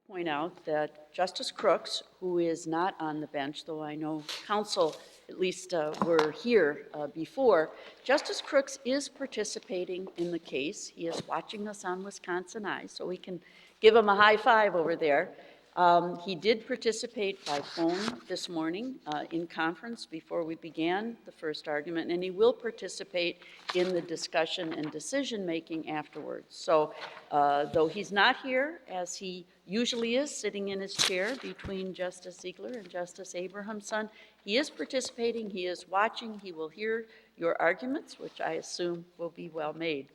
point out that Justice Crooks, who is not on the bench, though I know counsel at least were here before, Justice Crooks is participating in the case. He is watching us on Wisconsin Eyes, so we can give him a high five over there. He did participate by phone this morning in conference before we began the first argument, and he will participate in the discussion and decision-making afterwards. So though he's not here, as he usually is, sitting in his chair between Justice Ziegler and Justice Abrahamson, he is participating, he is watching, he will hear your arguments, which I assume will be well made.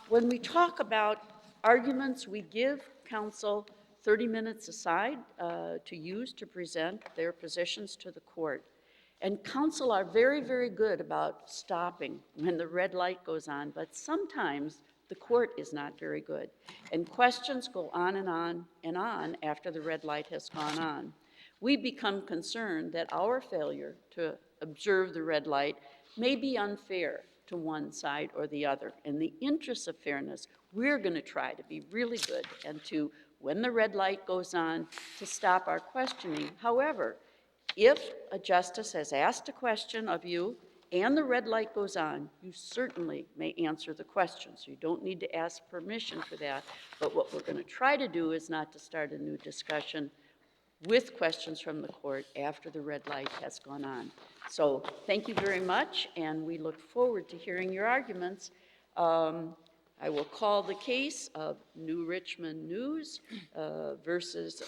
When we talk about arguments, we give counsel 30 minutes aside to use to present their positions to the court. And counsel are very, very good about stopping when the red light goes on, but sometimes the court is not very good. And questions go on and on and on after the red light has gone on. We become concerned that our failure to observe the red light may be unfair to one side or the other. In the interest of fairness, we're going to try to be really good and to, when the red light goes on, to stop our questioning. However, if a justice has asked a question of you and the red light goes on, you certainly may answer the question. So you don't need to ask permission for that. But what we're going to try to do is not to start a new discussion with questions from the court after the red light has gone on. So thank you very much, and we look forward to hearing your arguments. I will call the case of New Richmond News versus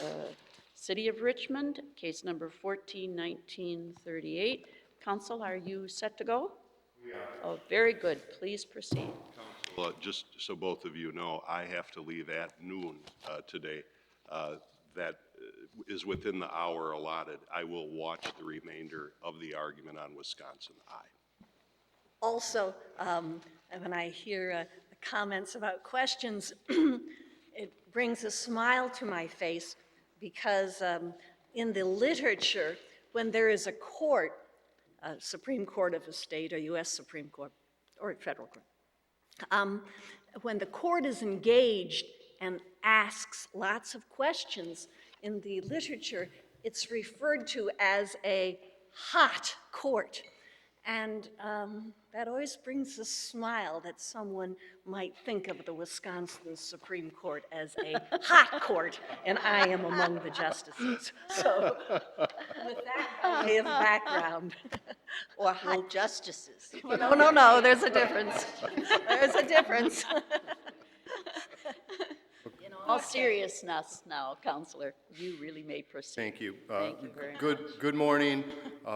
City of Richmond, case number 14-1938. Counsel, are you set to go? We are. Oh, very good. Please proceed. Counsel, just so both of you know, I have to leave at noon today. That is within the hour allotted. I will watch the remainder of the argument on Wisconsin Eye. Also, when I hear comments about questions, it brings a smile to my face because in the literature, when there is a court, a Supreme Court of a state, or U.S. Supreme Court, or federal court, when the court is engaged and asks lots of questions in the literature, it's referred to as a hot court. And that always brings a smile that someone might think of the Wisconsin Supreme Court as a hot court, and I am among the justices. So with that kind of background. Or hot justices. No, there's a difference. There's a difference. In all seriousness now, Counselor, you really may proceed. Thank you. Thank you very much. Good morning.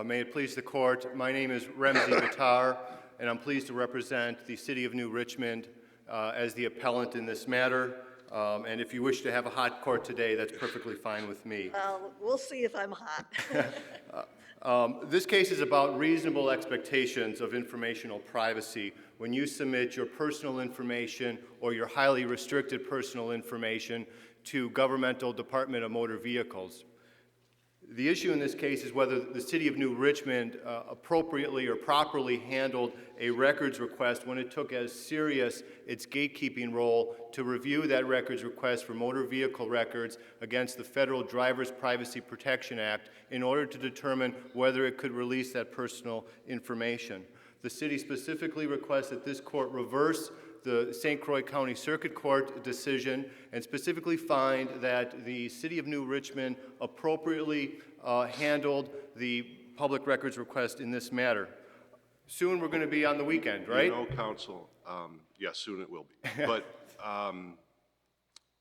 May it please the court. My name is Remzi Batar, and I'm pleased to represent the City of New Richmond as the appellant in this matter. And if you wish to have a hot court today, that's perfectly fine with me. We'll see if I'm hot. This case is about reasonable expectations of informational privacy when you submit your personal information or your highly restricted personal information to Governmental Department of Motor Vehicles. The issue in this case is whether the City of New Richmond appropriately or properly handled a records request when it took as serious its gatekeeping role to review that records request for motor vehicle records against the Federal Driver's Privacy Protection Act in order to determine whether it could release that personal information. The city specifically requests that this court reverse the St. Croix County Circuit Court decision and specifically find that the City of New Richmond appropriately handled the public records request in this matter. Soon we're going to be on the weekend, right? You know, Counsel, yes, soon it will be. But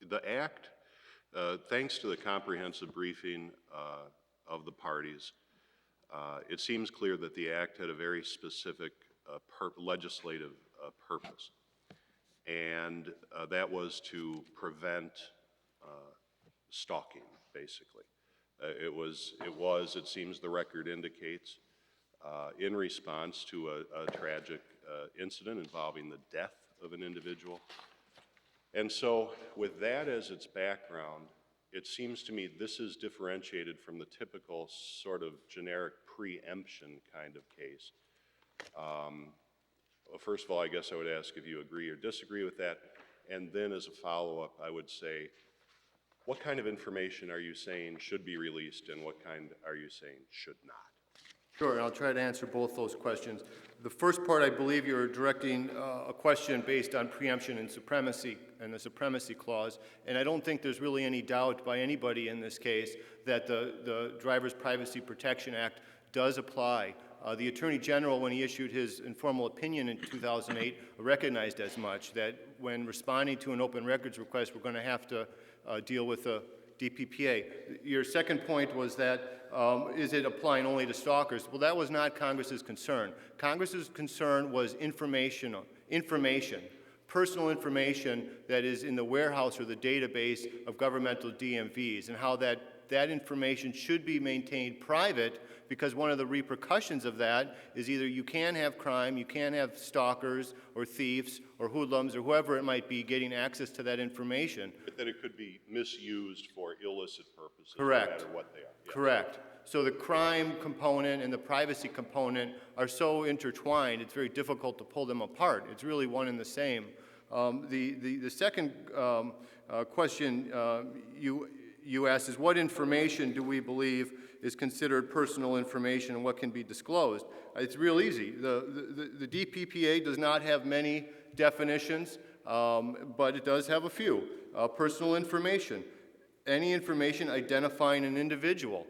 the act, thanks to the comprehensive briefing of the parties, it seems clear that the act had a very specific legislative purpose. And that was to prevent stalking, basically. It seems the record indicates, in response to a tragic incident involving the death of an individual. And so with that as its background, it seems to me this is differentiated from the typical sort of generic preemption kind of case. Well, first of all, I guess I would ask if you agree or disagree with that. And then as a follow-up, I would say, What kind of information are you saying should be released and what kind are you saying should not? Sure, and I'll try to answer both those questions. The first part, I believe you're directing a question based on preemption and supremacy and the supremacy clause, and I don't think there's really any doubt by anybody in this case that the Driver's Privacy Protection Act does apply. The Attorney General, when he issued his informal opinion in 2008, recognized as much, that when responding to an open records request, we're going to have to deal with the DPPA. Your second point was that, is it applying only to stalkers? Well, that was not Congress's concern. Congress's concern was information, personal information that is in the warehouse or the database of governmental DMVs, and how that information should be maintained private, because one of the repercussions of that is either you can have crime, you can have stalkers or thieves or hoodlums or whoever it might be getting access to that information. But that it could be misused for illicit purposes, Correct. no matter what they are. Yes. Correct. So the crime component and the privacy component are so intertwined, it's very difficult to pull them apart. It's really one and the same. The second question you asked is, what information do we believe is considered personal information and what can be disclosed? It's real easy. The DPPA does not have many definitions, but it does have a few. Personal information, any information identifying an individual.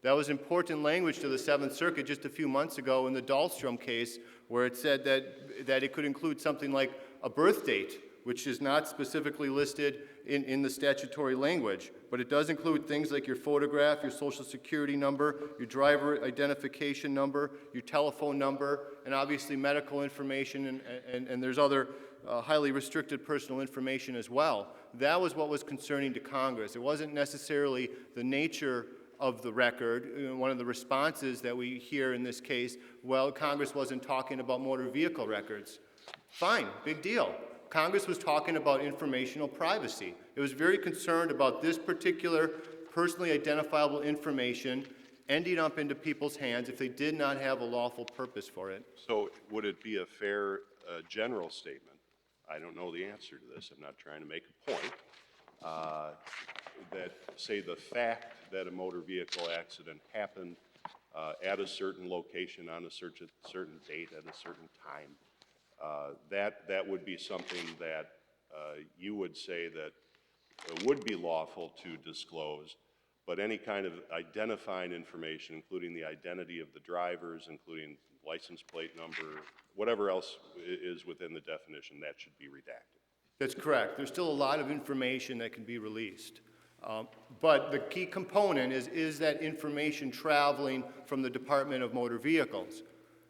That was important language to the Seventh Circuit just a few months ago in the Dahlstrom case, where it said that it could include something like a birth date, which is not specifically listed in the statutory language, but it does include things like your photograph, your social security number, your driver identification number, your telephone number, and obviously medical information, and there's other highly restricted personal information as well. That was what was concerning to Congress. It wasn't necessarily the nature of the record. One of the responses that we hear in this case, well, Congress wasn't talking about motor vehicle records. Fine, big deal. Congress was talking about informational privacy. It was very concerned about this particular personally identifiable information ending up into people's hands if they did not have a lawful purpose for it. So would it be a fair general statement? I don't know the answer to this. I'm not trying to make a point. That, say, the fact that a motor vehicle accident happened at a certain location on a certain date at a certain time, that would be something that you would say that would be lawful to disclose, but any kind of identifying information, including the identity of the drivers, including license plate number, whatever else is within the definition, that should be redacted. That's correct. There's still a lot of information that can be released. But the key component is that information traveling from the Department of Motor Vehicles.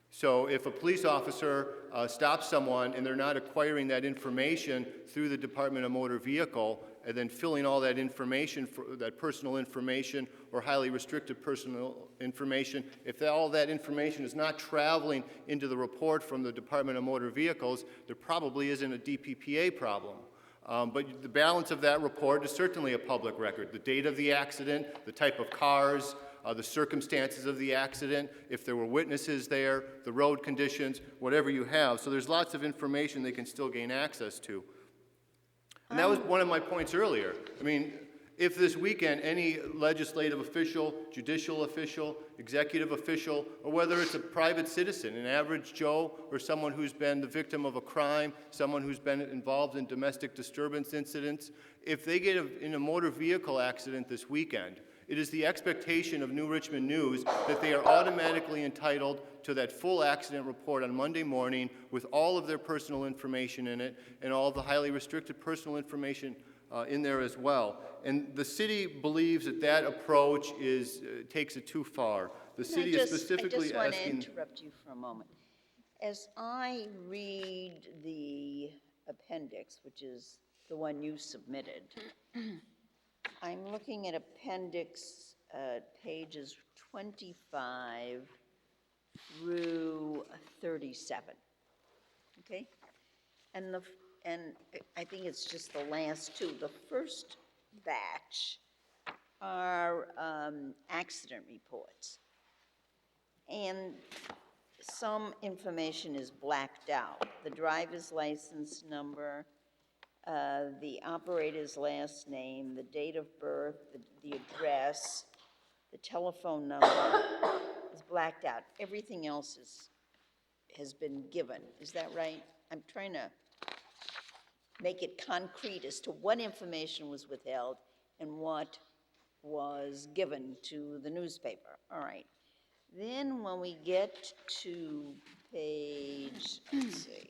So if a police officer stops someone and they're not acquiring that information through the Department of Motor Vehicle and then filling all that information, that personal information or highly restricted personal information, if all that information is not traveling into the report from the Department of Motor Vehicles, there probably isn't a DPPA problem. But the balance of that report is certainly a public record. The date of the accident, the type of cars, the circumstances of the accident, if there were witnesses there, the road conditions, whatever you have. So there's lots of information they can still gain access to. And that was one of my points earlier. I mean, if this weekend any legislative official, judicial official, executive official, or whether it's a private citizen, an average Joe, or someone who's been the victim of a crime, someone who's been involved in domestic disturbance incidents, if they get in a motor vehicle accident this weekend, it is the expectation of New Richmond News that they are automatically entitled to that full accident report on Monday morning with all of their personal information in it and all of the highly restricted personal information in there as well. And the city believes that that approach takes it too far. The city is specifically asking... I just want to interrupt you for a moment. As I read the appendix, which is the one you submitted, I'm looking at appendix pages 25 through 37, okay? And I think it's just the last two. The first batch are accident reports. And some information is blacked out. The driver's license number, the operator's last name, the date of birth, the address, the telephone number is blacked out. Everything else has been given. Is that right? I'm trying to make it concrete as to what information was withheld and what was given to the newspaper. All right. Then when we get to page, let's see,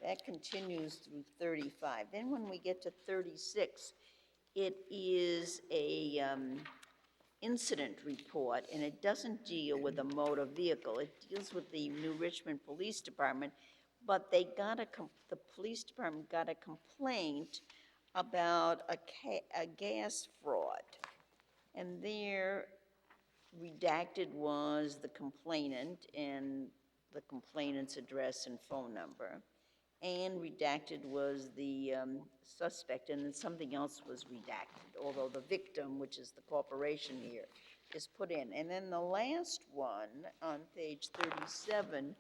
that continues through 35. Then when we get to 36, it is a incident report, and it doesn't deal with a motor vehicle. It deals with the New Richmond Police Department, but the police department got a complaint about a gas fraud. And there, redacted was the complainant and the complainant's address and phone number. And redacted was the suspect, and then something else was redacted, although the victim, which is the corporation here, is put in. And then the last one on page 37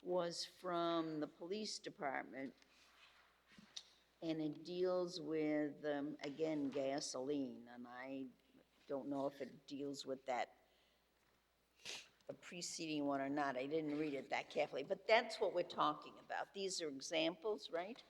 was from the police department, and it deals with, again, gasoline, and I don't know if it deals with that, the preceding one or not. I didn't read it that carefully, but that's what we're talking about. These are examples, right?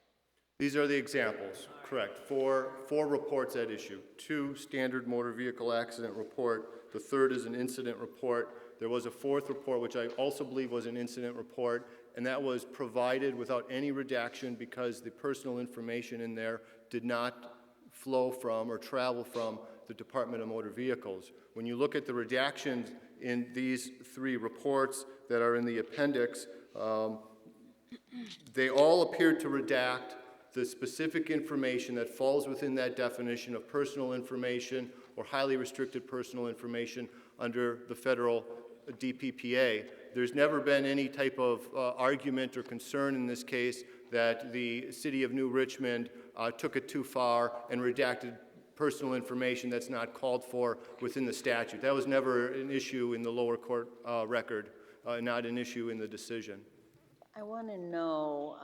These are the examples, correct. Four reports at issue. 2 standard motor vehicle accident report. The third is an incident report. There was a 4th report, which I also believe was an incident report, and that was provided without any redaction because the personal information in there did not flow from or travel from the Department of Motor Vehicles. When you look at the redactions in these 3 reports that are in the appendix, they all appear to redact the specific information that falls within that definition of personal information or highly restricted personal information under the federal DPPA. There's never been any type of argument or concern in this case that the city of New Richmond took it too far and redacted personal information that's not called for within the statute. That was never an issue in the lower court record, not an issue in the decision. I want to know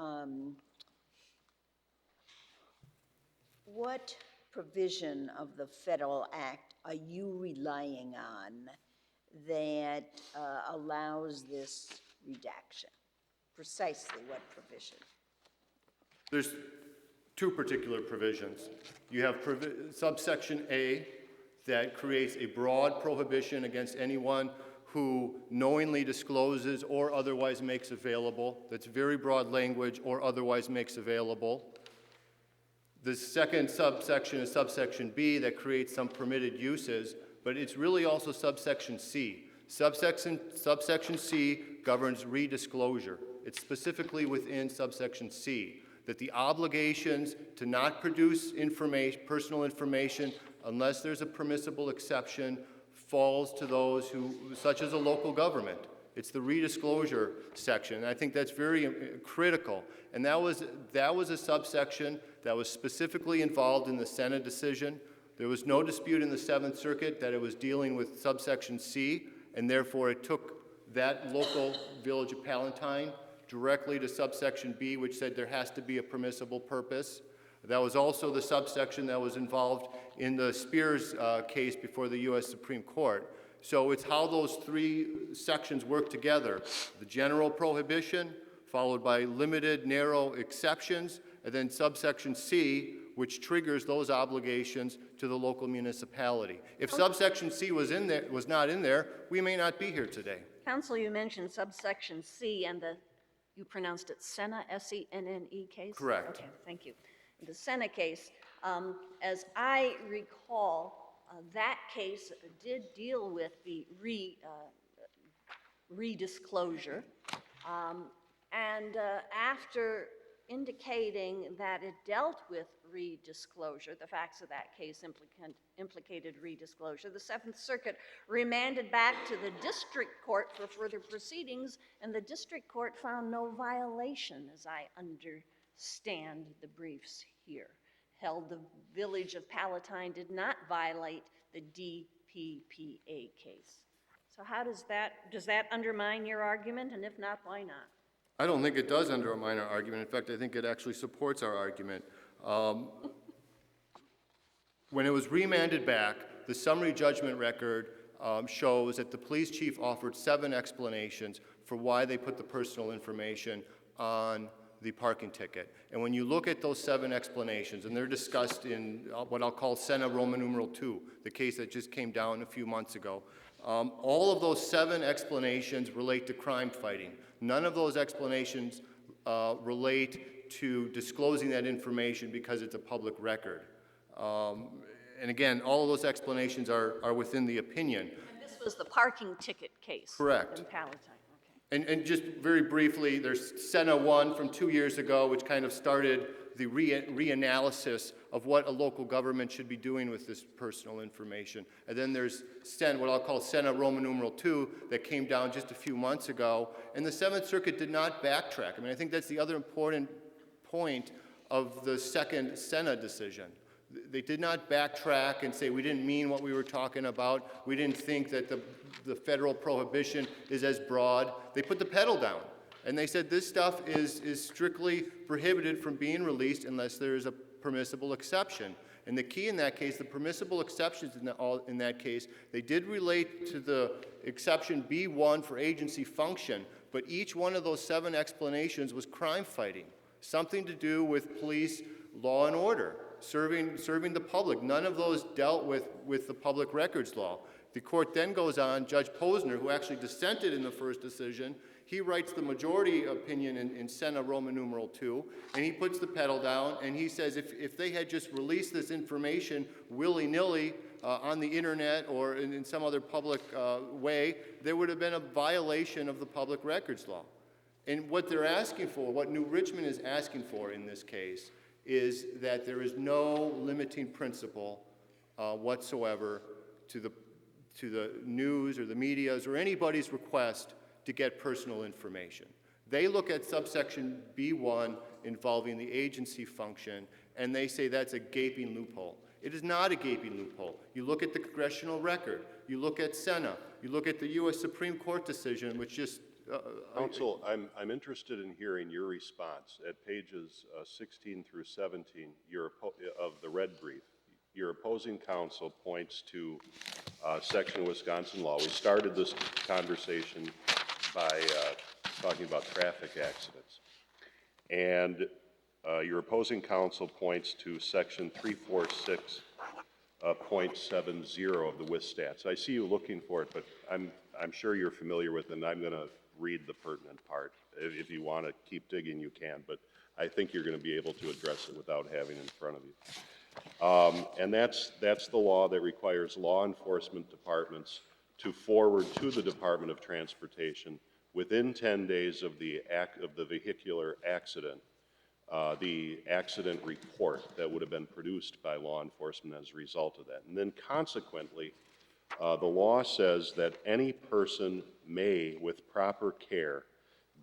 what provision of the federal act are you relying on that allows this redaction? Precisely what provision? There's 2 particular provisions. You have subsection A that creates a broad prohibition against anyone who knowingly discloses or otherwise makes available. That's very broad language, or otherwise makes available. The second subsection is subsection B that creates some permitted uses, but it's really also subsection C. Subsection C governs redisclosure. It's specifically within subsection C that the obligations to not produce personal information unless there's a permissible exception falls to those who, such as a local government. It's the redisclosure section, and I think that's very critical. And that was a subsection that was specifically involved in the Senate decision. There was no dispute in the 7th Circuit that it was dealing with subsection C, and therefore it took that local village of Palatine directly to subsection B, which said there has to be a permissible purpose. That was also the subsection that was involved in the Spears case before the U.S. Supreme Court. So it's how those 3 sections work together. The general prohibition, followed by limited, narrow exceptions, and then subsection C, which triggers those obligations to the local municipality. If subsection C was not in there, we may not be here today. Counsel, you mentioned subsection C and you pronounced it Sena, S-E-N-N-E case? Correct. Okay, thank you. The Sena case, as I recall, that case did deal with the redisclosure, and after indicating that it dealt with redisclosure, the facts of that case implicated redisclosure, the 7th Circuit remanded back to the district court for further proceedings, and the district court found no violation, as I understand the briefs here. Held the village of Palatine did not violate the DPPA case. So how does that undermine your argument, and if not, why not? I don't think it does undermine our argument. In fact, I think it actually supports our argument. When it was remanded back, the summary judgment record shows that the police chief offered 7 explanations for why they put the personal information on the parking ticket. And when you look at those 7 explanations, and they're discussed in what I'll call Senna Roman numeral 2, the case that just came down a few months ago, all of those 7 explanations relate to crime fighting. None of those explanations relate to disclosing that information because it's a public record. And again, all of those explanations are within the opinion. And this was the parking ticket case. Correct. In Palatine, okay. And just very briefly, there's Senna 1 from 2 years ago, which kind of started the reanalysis of what a local government should be doing with this personal information. And then there's what I'll call Senna Roman numeral 2 that came down just a few months ago. And the Seventh Circuit did not backtrack. I mean, I think that's the other important point of the second Senna decision. They did not backtrack and say, we didn't mean what we were talking about. We didn't think that the federal prohibition is as broad. They put the pedal down. And they said this stuff is strictly prohibited from being released unless there is a permissible exception. And the key in that case, the permissible exceptions in that case, they did relate to the exception B1 for agency function, but each one of those 7 explanations was crime fighting, something to do with police law and order, serving the public. None of those dealt with the public records law. The court then goes on, Judge Posner, who actually dissented in the first decision, he writes the majority opinion in Senna Roman numeral 2, and he puts the pedal down, and he says if they had just released this information willy-nilly on the internet or in some other public way, there would have been a violation of the public records law. And what they're asking for, what New Richmond is asking for in this case, is that there is no limiting principle whatsoever to the news or the media's or anybody's request to get personal information. They look at subsection B1 involving the agency function, and they say that's a gaping loophole. It is not a gaping loophole. You look at the congressional record, you look at Senna, you look at the U.S. Supreme Court decision, which just Counsel, I'm interested in hearing your response at pages 16 through 17 of the red brief. Your opposing counsel points to section of Wisconsin law. We started this conversation by talking about traffic accidents. And your opposing counsel points to section 346.70 of the WIS stats. I see you looking for it, but I'm sure you're familiar with it, and I'm going to read the pertinent part. If you want to keep digging, you can, but I think you're going to be able to address it without having it in front of you. And that's the law that requires law enforcement departments to forward to the Department of Transportation within 10 days of the vehicular accident, the accident report that would have been produced by law enforcement as a result of that. And then consequently, the law says that any person may, with proper care,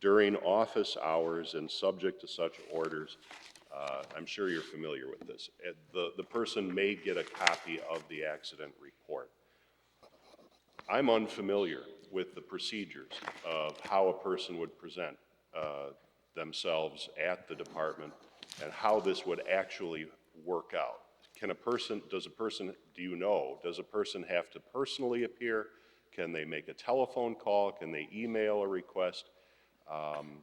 during office hours and subject to such orders, I'm sure you're familiar with this, the person may get a copy of the accident report. I'm unfamiliar with the procedures of how a person would present themselves at the department and how this would actually work out. Do you know, does a person have to personally appear? Can they make a telephone call? Can they email a request? And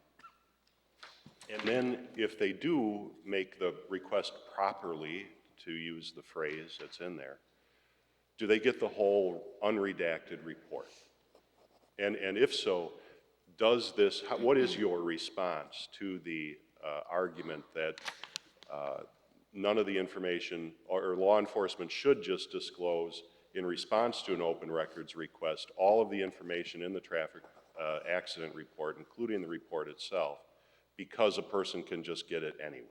then if they do make the request properly, to use the phrase that's in there, do they get the whole unredacted report? And if so, what is your response to the argument that none of the information or law enforcement should just disclose in response to an open records request all of the information in the traffic accident report, including the report itself, because a person can just get it anyway?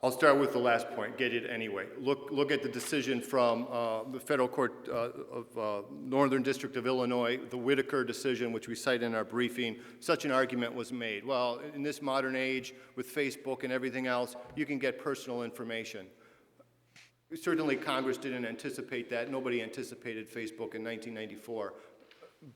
I'll start with the last point, get it anyway. Look at the decision from the Federal Court of Northern District of Illinois, the Whitaker decision, which we cite in our briefing. Such an argument was made. Well, in this modern age, with Facebook and everything else, you can get personal information. Certainly Congress didn't anticipate that. Nobody anticipated Facebook in 1994.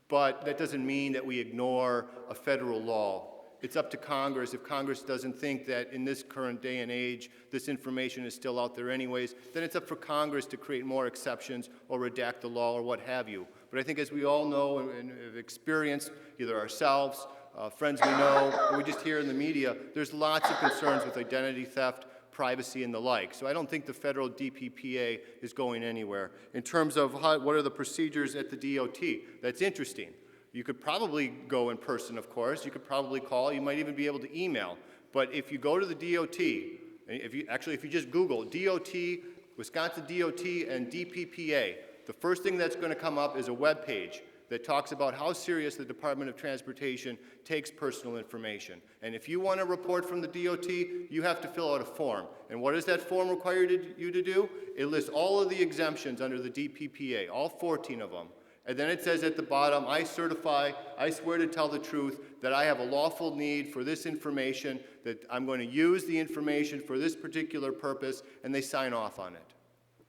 But that doesn't mean that we ignore a federal law. It's up to Congress. If Congress doesn't think that in this current day and age, this information is still out there anyways, then it's up for Congress to create more exceptions or redact the law or what have you. But I think as we all know and have experienced, either ourselves, friends we know, or we just hear in the media, there's lots of concerns with identity theft, privacy, and the like. So I don't think the federal DPPA is going anywhere. In terms of what are the procedures at the DOT, that's interesting. You could probably go in person, of course. You could probably call. You might even be able to email. But if you go to the DOT, if you just Google DOT, Wisconsin DOT, and DPPA, the first thing that's going to come up is a web page that talks about how serious the Department of Transportation takes personal information. And if you want a report from the DOT, you have to fill out a form. And what does that form require you to do? It lists all of the exemptions under the DPPA, all 14 of them. And then it says at the bottom, I swear to tell the truth, that I have a lawful need for this information, that I'm going to use the information for this particular purpose, and they sign off on it.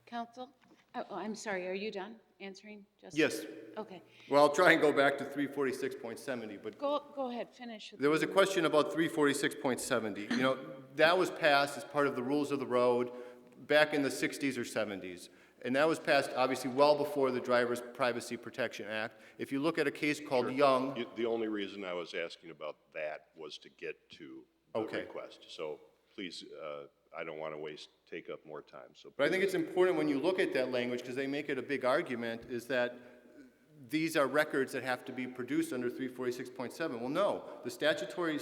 Counsel? Oh, I'm sorry, are you done answering? Yes. Okay. Well, I'll try and go back to 346.70, but Go ahead, finish. there was a question about 346.70. You know, that was passed as part of the rules of the road back in the 60s or 70s. And that was passed, obviously, well before the Driver's Privacy Protection Act. If you look at a case called Sure. Young. The only reason I was asking about that was to get to the Okay. request. So please, I don't want to take up more time. So, But I think it's important when you look at that language, because they make it a big argument, is that these are records that have to be produced under 346.7. Well, no. The statutory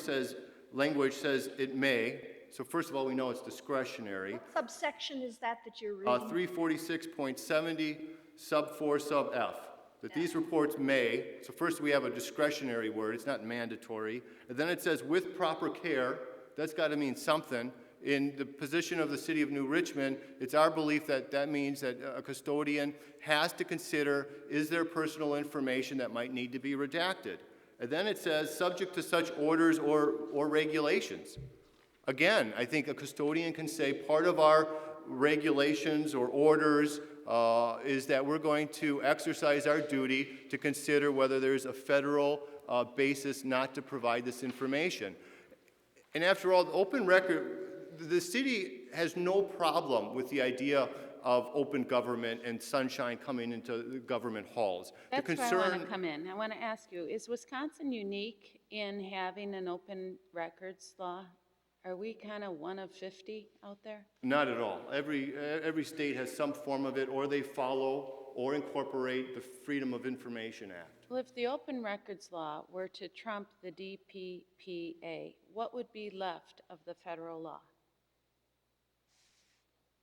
language says it may. So first of all, we know it's discretionary. What subsection is that you're reading? 346.70 sub 4 sub F, that these reports may. So first we have a discretionary word, it's not mandatory. And then it says with proper care. That's got to mean something. In the position of the city of New Richmond, it's our belief that that means that a custodian has to consider, is there personal information that might need to be redacted? And then it says subject to such orders or regulations. Again, I think a custodian can say part of our regulations or orders is that we're going to exercise our duty to consider whether there's a federal basis not to provide this information. And after all, the open record, the city has no problem with the idea of open government and sunshine coming into the government halls. That's where I want to come in. I want to ask you, is Wisconsin unique in having an open records law? Are we kind of one of 50 out there? Not at all. Every state has some form of it, or they follow or incorporate the Freedom of Information Act. Well, if the open records law were to trump the DPPA, what would be left of the federal law?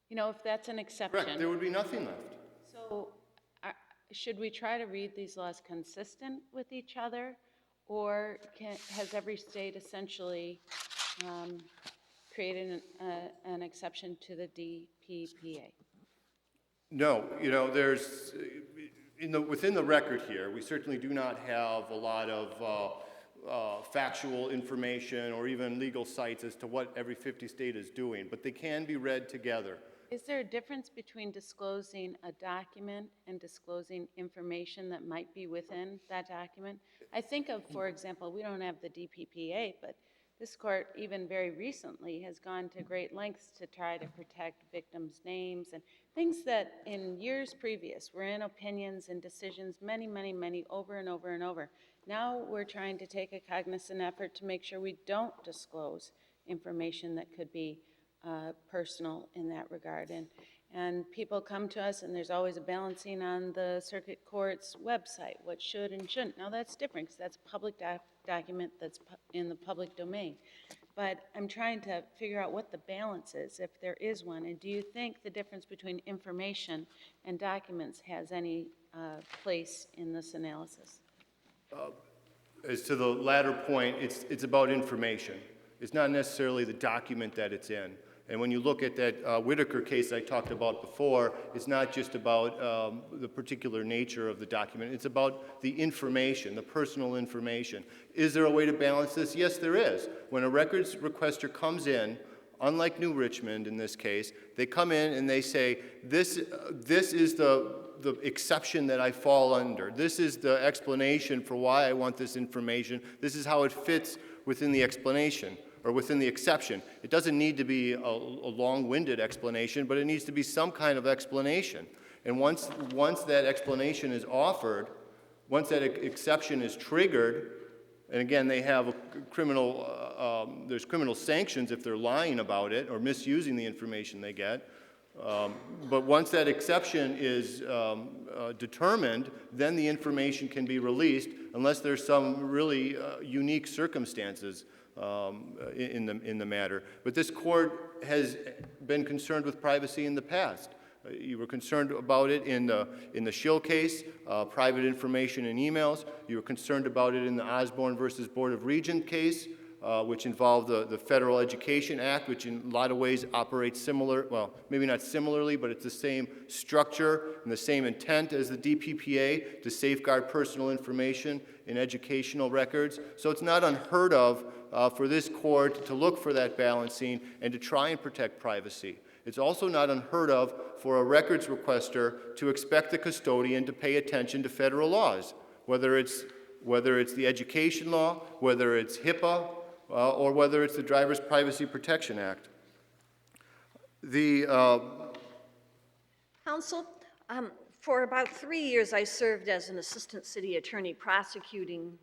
You know, if that's an exception. Correct. There would be nothing left. So should we try to read these laws consistent with each other, or has every state essentially created an exception to the DPPA? No, you know, there's, within the record here, we certainly do not have a lot of factual information or even legal sites as to what every 50 state is doing, but they can be read together. Is there a difference between disclosing a document and disclosing information that might be within that document? I think of, for example, we don't have the DPPA, but this court, even very recently, has gone to great lengths to try to protect victims' names and things that in years previous were in opinions and decisions many, over and over and over. Now we're trying to take a cognizant effort to make sure we don't disclose information that could be personal in that regard. And people come to us, and there's always a balancing on the circuit court's website, what should and shouldn't. Now that's different, because that's a public document that's in the public domain. But I'm trying to figure out what the balance is, if there is one. And do you think the difference between information and documents has any place in this analysis? As to the latter point, it's about information. It's not necessarily the document that it's in. And when you look at that Whitaker case I talked about before, it's not just about the particular nature of the document. It's about the information, the personal information. Is there a way to balance this? Yes, there is. When a records requester comes in, unlike New Richmond in this case, they come in and they say, this is the exception that I fall under. This is the explanation for why I want this information. This is how it fits within the explanation or within the exception. It doesn't need to be a long-winded explanation, but it needs to be some kind of explanation. And once that explanation is offered, once that exception is triggered, and again, they have a there's criminal sanctions if they're lying about it or misusing the information they get. But once that exception is determined, then the information can be released unless there's some really unique circumstances in the matter. But this court has been concerned with privacy in the past. You were concerned about it in the Schill case, private information in emails. You were concerned about it in the Osborne versus Board of Regents case, which involved the Federal Education Act, which in a lot of ways operates similar, well, maybe not similarly, but it's the same structure and the same intent as the DPPA to safeguard personal information in educational records. So it's not unheard of for this court to look for that balancing and to try and protect privacy. It's also not unheard of for a records requester to expect the custodian to pay attention to federal laws, whether it's the education law, whether it's HIPAA, or whether it's the Driver's Privacy Protection Act. Counsel, for about 3 years, I served as an assistant city attorney prosecuting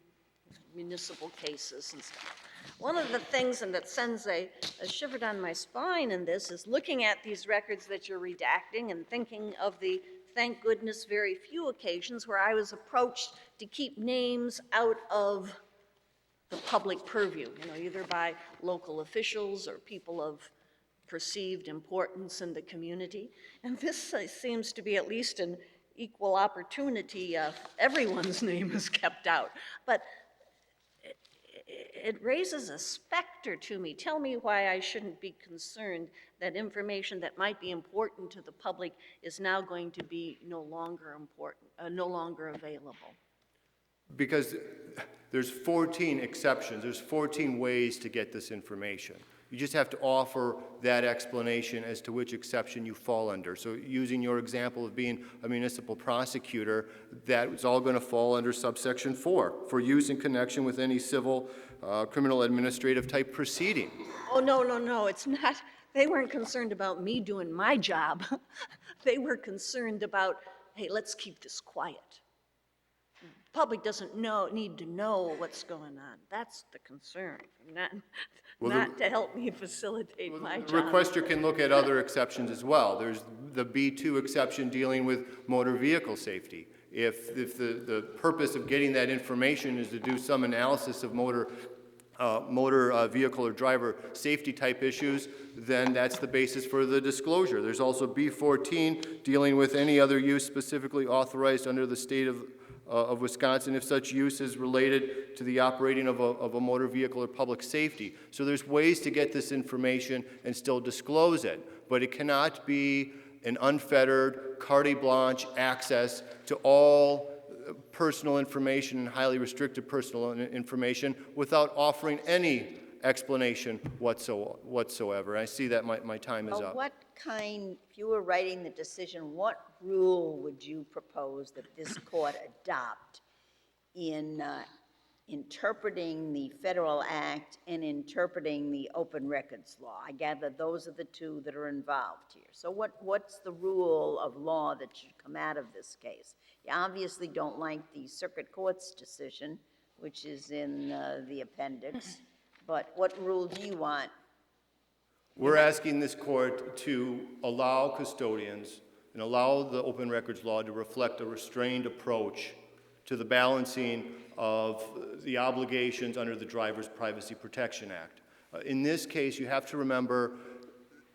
municipal cases and stuff. One of the things, and that sends a shiver down my spine in this, is looking at these records that you're redacting and thinking of the, thank goodness, very few occasions where I was approached to keep names out of the public purview, either by local officials or people of perceived importance in the community. And this seems to be at least an equal opportunity. Everyone's name is kept out. But it raises a specter to me. Tell me why I shouldn't be concerned that information that might be important to the public is now going to be no longer available. Because there's 14 exceptions. There's 14 ways to get this information. You just have to offer that explanation as to which exception you fall under. So using your example of being a municipal prosecutor, that's all going to fall under subsection 4, for use in connection with any civil, criminal, administrative type proceeding. Oh, no, it's not. They weren't concerned about me doing my job. They were concerned about, hey, let's keep this quiet. The public doesn't need to know what's going on. That's the concern, not to help me facilitate my job. The requester can look at other exceptions as well. There's the B2 exception dealing with motor vehicle safety. If the purpose of getting that information is to do some analysis of motor vehicle or driver safety type issues, then that's the basis for the disclosure. There's also B14 dealing with any other use specifically authorized under the state of Wisconsin if such use is related to the operating of a motor vehicle or public safety. So there's ways to get this information and still disclose it, but it cannot be an unfettered carte blanche access to all personal information and highly restricted personal information without offering any explanation whatsoever. I see that my time is up. If you were writing the decision, what rule would you propose that this court adopt in interpreting the federal act and interpreting the open records law? I gather those are the two that are involved here. So what's the rule of law that should come out of this case? You obviously don't like the circuit court's decision, which is in the appendix, but what rule do you want? We're asking this court to allow custodians and allow the open records law to reflect a restrained approach to the balancing of the obligations under the Driver's Privacy Protection Act. In this case, you have to remember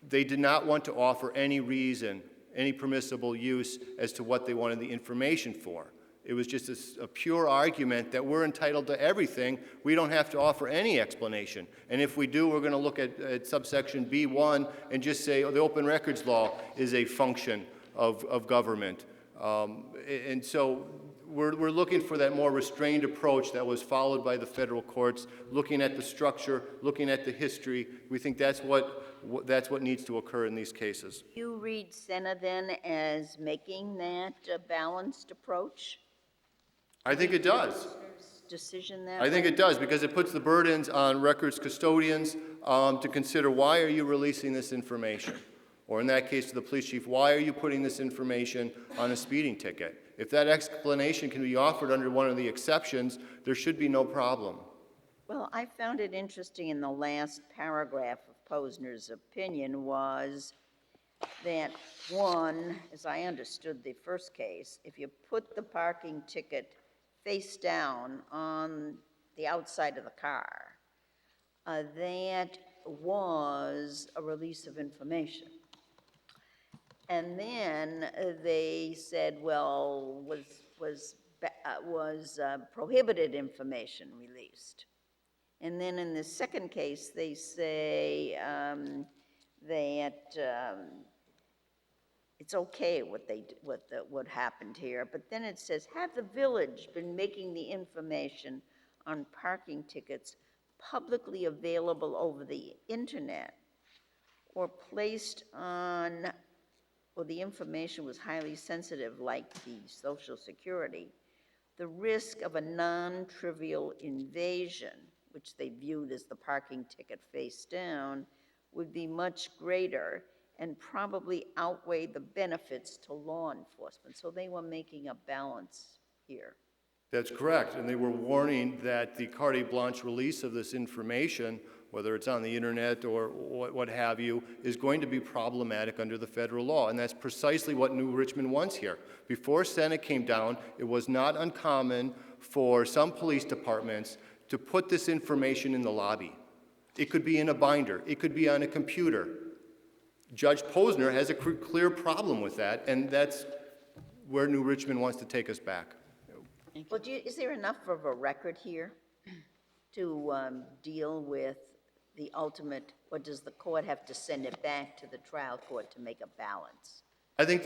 they did not want to offer any reason, any permissible use as to what they wanted the information for. It was just a pure argument that we're entitled to everything. We don't have to offer any explanation. And if we do, we're going to look at subsection B1 and just say, oh, the open records law is a function of government. And so we're looking for that more restrained approach that was followed by the federal courts, looking at the structure, looking at the history. We think that's what needs to occur in these cases. You read Senna then as making that balanced approach? I think it does. decision that I think way? it does, because it puts the burdens on records custodians to consider, why are you releasing this information? Or in that case, to the police chief, why are you putting this information on a speeding ticket? If that explanation can be offered under one of the exceptions, there should be no problem. Well, I found it interesting in the last paragraph of Posner's opinion was that, one, as I understood the first case, if you put the parking ticket face down on the outside of the car, that was a release of information. And then they said, well, was prohibited information released? And then in the second case, they say that it's okay what happened here, but then it says, had the village been making the information on parking tickets publicly available over the internet or placed on, or the information was highly sensitive like the Social Security, the risk of a non-trivial invasion, which they viewed as the parking ticket face down, would be much greater and probably outweigh the benefits to law enforcement. So they were making a balance here. That's correct, and they were warning that the carte blanche release of this information, whether it's on the internet or what have you, is going to be problematic under the federal law, and that's precisely what New Richmond wants here. Before Senate came down, it was not uncommon for some police departments to put this information in the lobby. It could be in a binder, it could be on a computer. Judge Posner has a clear problem with that, and that's where New Richmond wants to take us back. Well, is there enough of a record here to deal with the ultimate, or does the court have to send it back to the trial court to make a balance? I think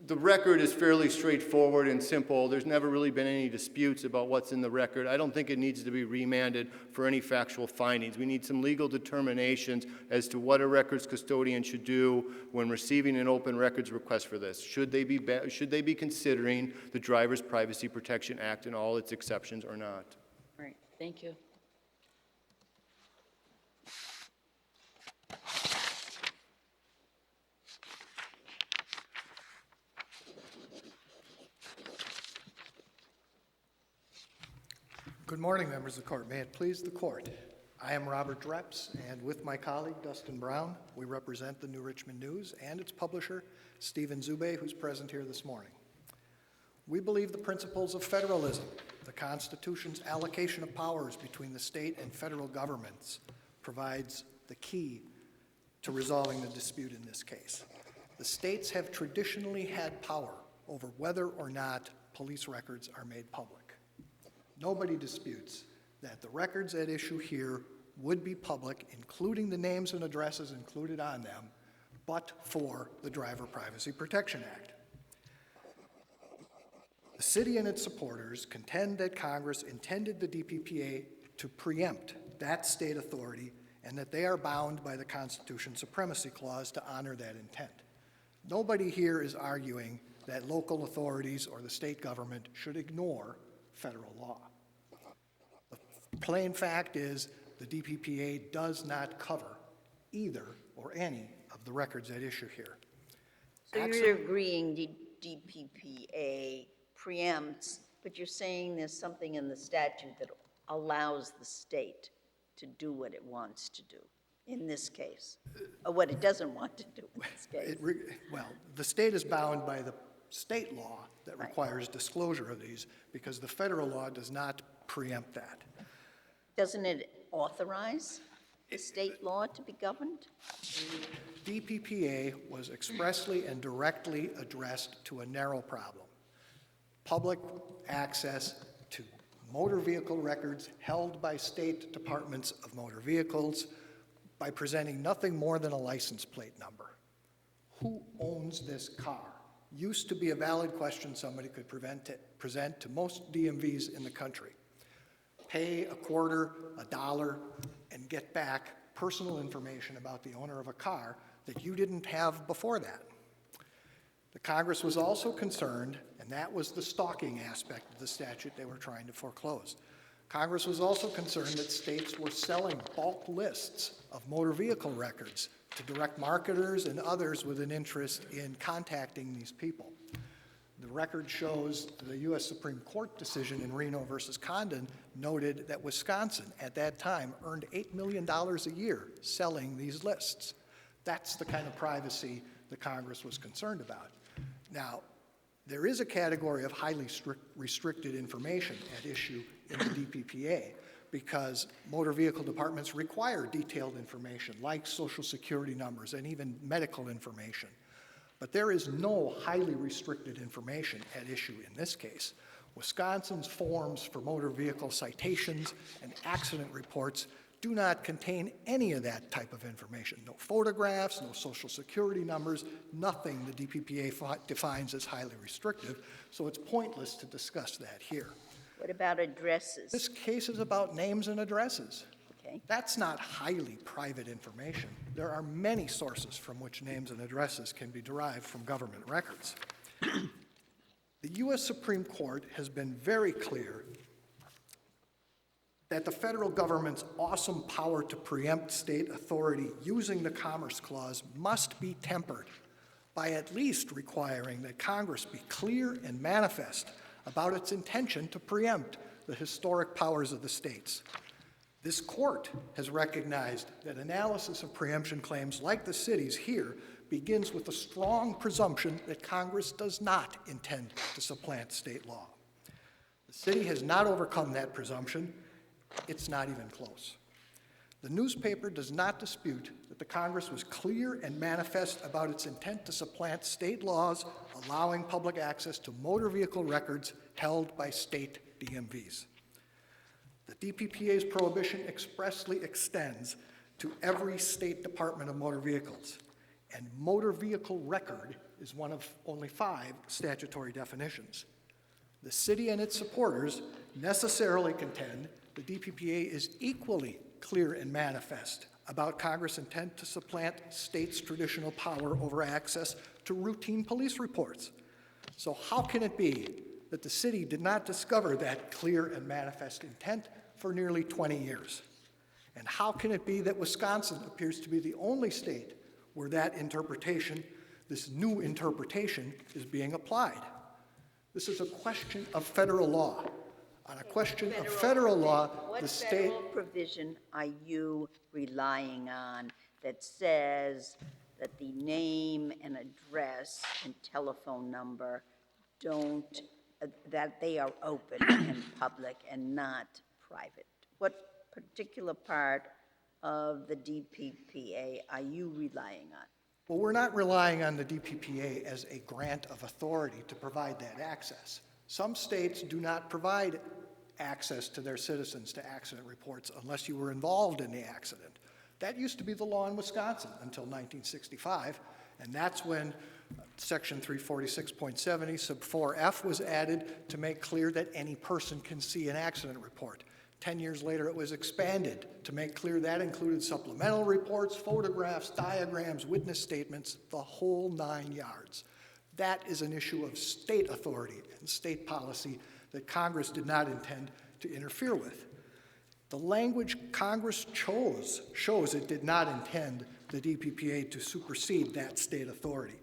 the record is fairly straightforward and simple. There's never really been any disputes about what's in the record. I don't think it needs to be remanded for any factual findings. We need some legal determinations as to what a records custodian should do when receiving an open records request for this. Should they be considering the Driver's Privacy Protection Act and all its exceptions or not? All right, thank you. Good morning, members of the court. May it please the court. I am Robert Dreps, and with my colleague, Dustin Brown, we represent the New Richmond News and its publisher, Stephen Zube, who's present here this morning. We believe the principles of federalism, the Constitution's allocation of powers between the state and federal governments, provides the key to resolving the dispute in this case. The states have traditionally had power over whether or not police records are made public. Nobody disputes that the records at issue here would be public, including the names and addresses included on them, but for the Driver Privacy Protection Act. The city and its supporters contend that Congress intended the DPPA to preempt that state authority and that they are bound by the Constitution's Supremacy Clause to honor that intent. Nobody here is arguing that local authorities or the state government should ignore federal law. The plain fact is the DPPA does not cover either or any of the records at issue here. So you're agreeing the DPPA preempts, but you're saying there's something in the statute that allows the state to do what it wants to do in this case, or what it doesn't want to do in this case. Well, the state is bound by the state law that requires disclosure of these because the federal law does not preempt that. Doesn't it authorize the state law to be governed? DPPA was expressly and directly addressed to a narrow problem: public access to motor vehicle records held by state departments of motor vehicles by presenting nothing more than a license plate number. Who owns this car? Used to be a valid question somebody could present to most DMVs in the country. Pay a quarter, $1, and get back personal information about the owner of a car that you didn't have before that. The Congress was also concerned, and that was the stalking aspect of the statute they were trying to foreclose. Congress was also concerned that states were selling bulk lists of motor vehicle records to direct marketers and others with an interest in contacting these people. The record shows the U.S. Supreme Court decision in Reno versus Condon noted that Wisconsin at that time earned $8 million a year selling these lists. That's the kind of privacy that Congress was concerned about. Now, there is a category of highly restricted information at issue in the DPPA because motor vehicle departments require detailed information like social security numbers and even medical information. But there is no highly restricted information at issue in this case. Wisconsin's forms for motor vehicle citations and accident reports do not contain any of that type of information. No photographs, no social security numbers, nothing the DPPA defines as highly restrictive, so it's pointless to discuss that here. What about addresses? This case is about names and addresses. Okay. That's not highly private information. There are many sources from which names and addresses can be derived from government records. The U.S. Supreme Court has been very clear that the federal government's awesome power to preempt state authority using the Commerce Clause must be tempered by at least requiring that Congress be clear and manifest about its intention to preempt the historic powers of the states. This court has recognized that analysis of preemption claims like the city's here begins with a strong presumption that Congress does not intend to supplant state law. The city has not overcome that presumption. It's not even close. The newspaper does not dispute that the Congress was clear and manifest about its intent to supplant state laws allowing public access to motor vehicle records held by state DMVs. The DPPA's prohibition expressly extends to every state department of motor vehicles, and motor vehicle record is one of only 5 statutory definitions. The city and its supporters necessarily contend the DPPA is equally clear and manifest about Congress' intent to supplant states' traditional power over access to routine police reports. So how can it be that the city did not discover that clear and manifest intent for nearly 20 years? And how can it be that Wisconsin appears to be the only state where that interpretation, this new interpretation, is being applied? This is a question of federal law. On a question of federal law, the state... What federal provision are you relying on that says that the name and address and telephone number don't, that they are open and public and not private? What particular part of the DPPA are you relying on? Well, we're not relying on the DPPA as a grant of authority to provide that access. Some states do not provide access to their citizens to accident reports unless you were involved in the accident. That used to be the law in Wisconsin until 1965, and that's when Section 346.70 sub 4F was added to make clear that any person can see an accident report. 10 years later, it was expanded to make clear that included supplemental reports, photographs, diagrams, witness statements, the whole 9 yards. That is an issue of state authority and state policy that Congress did not intend to interfere with. The language Congress chose shows it did not intend the DPPA to supersede that state authority.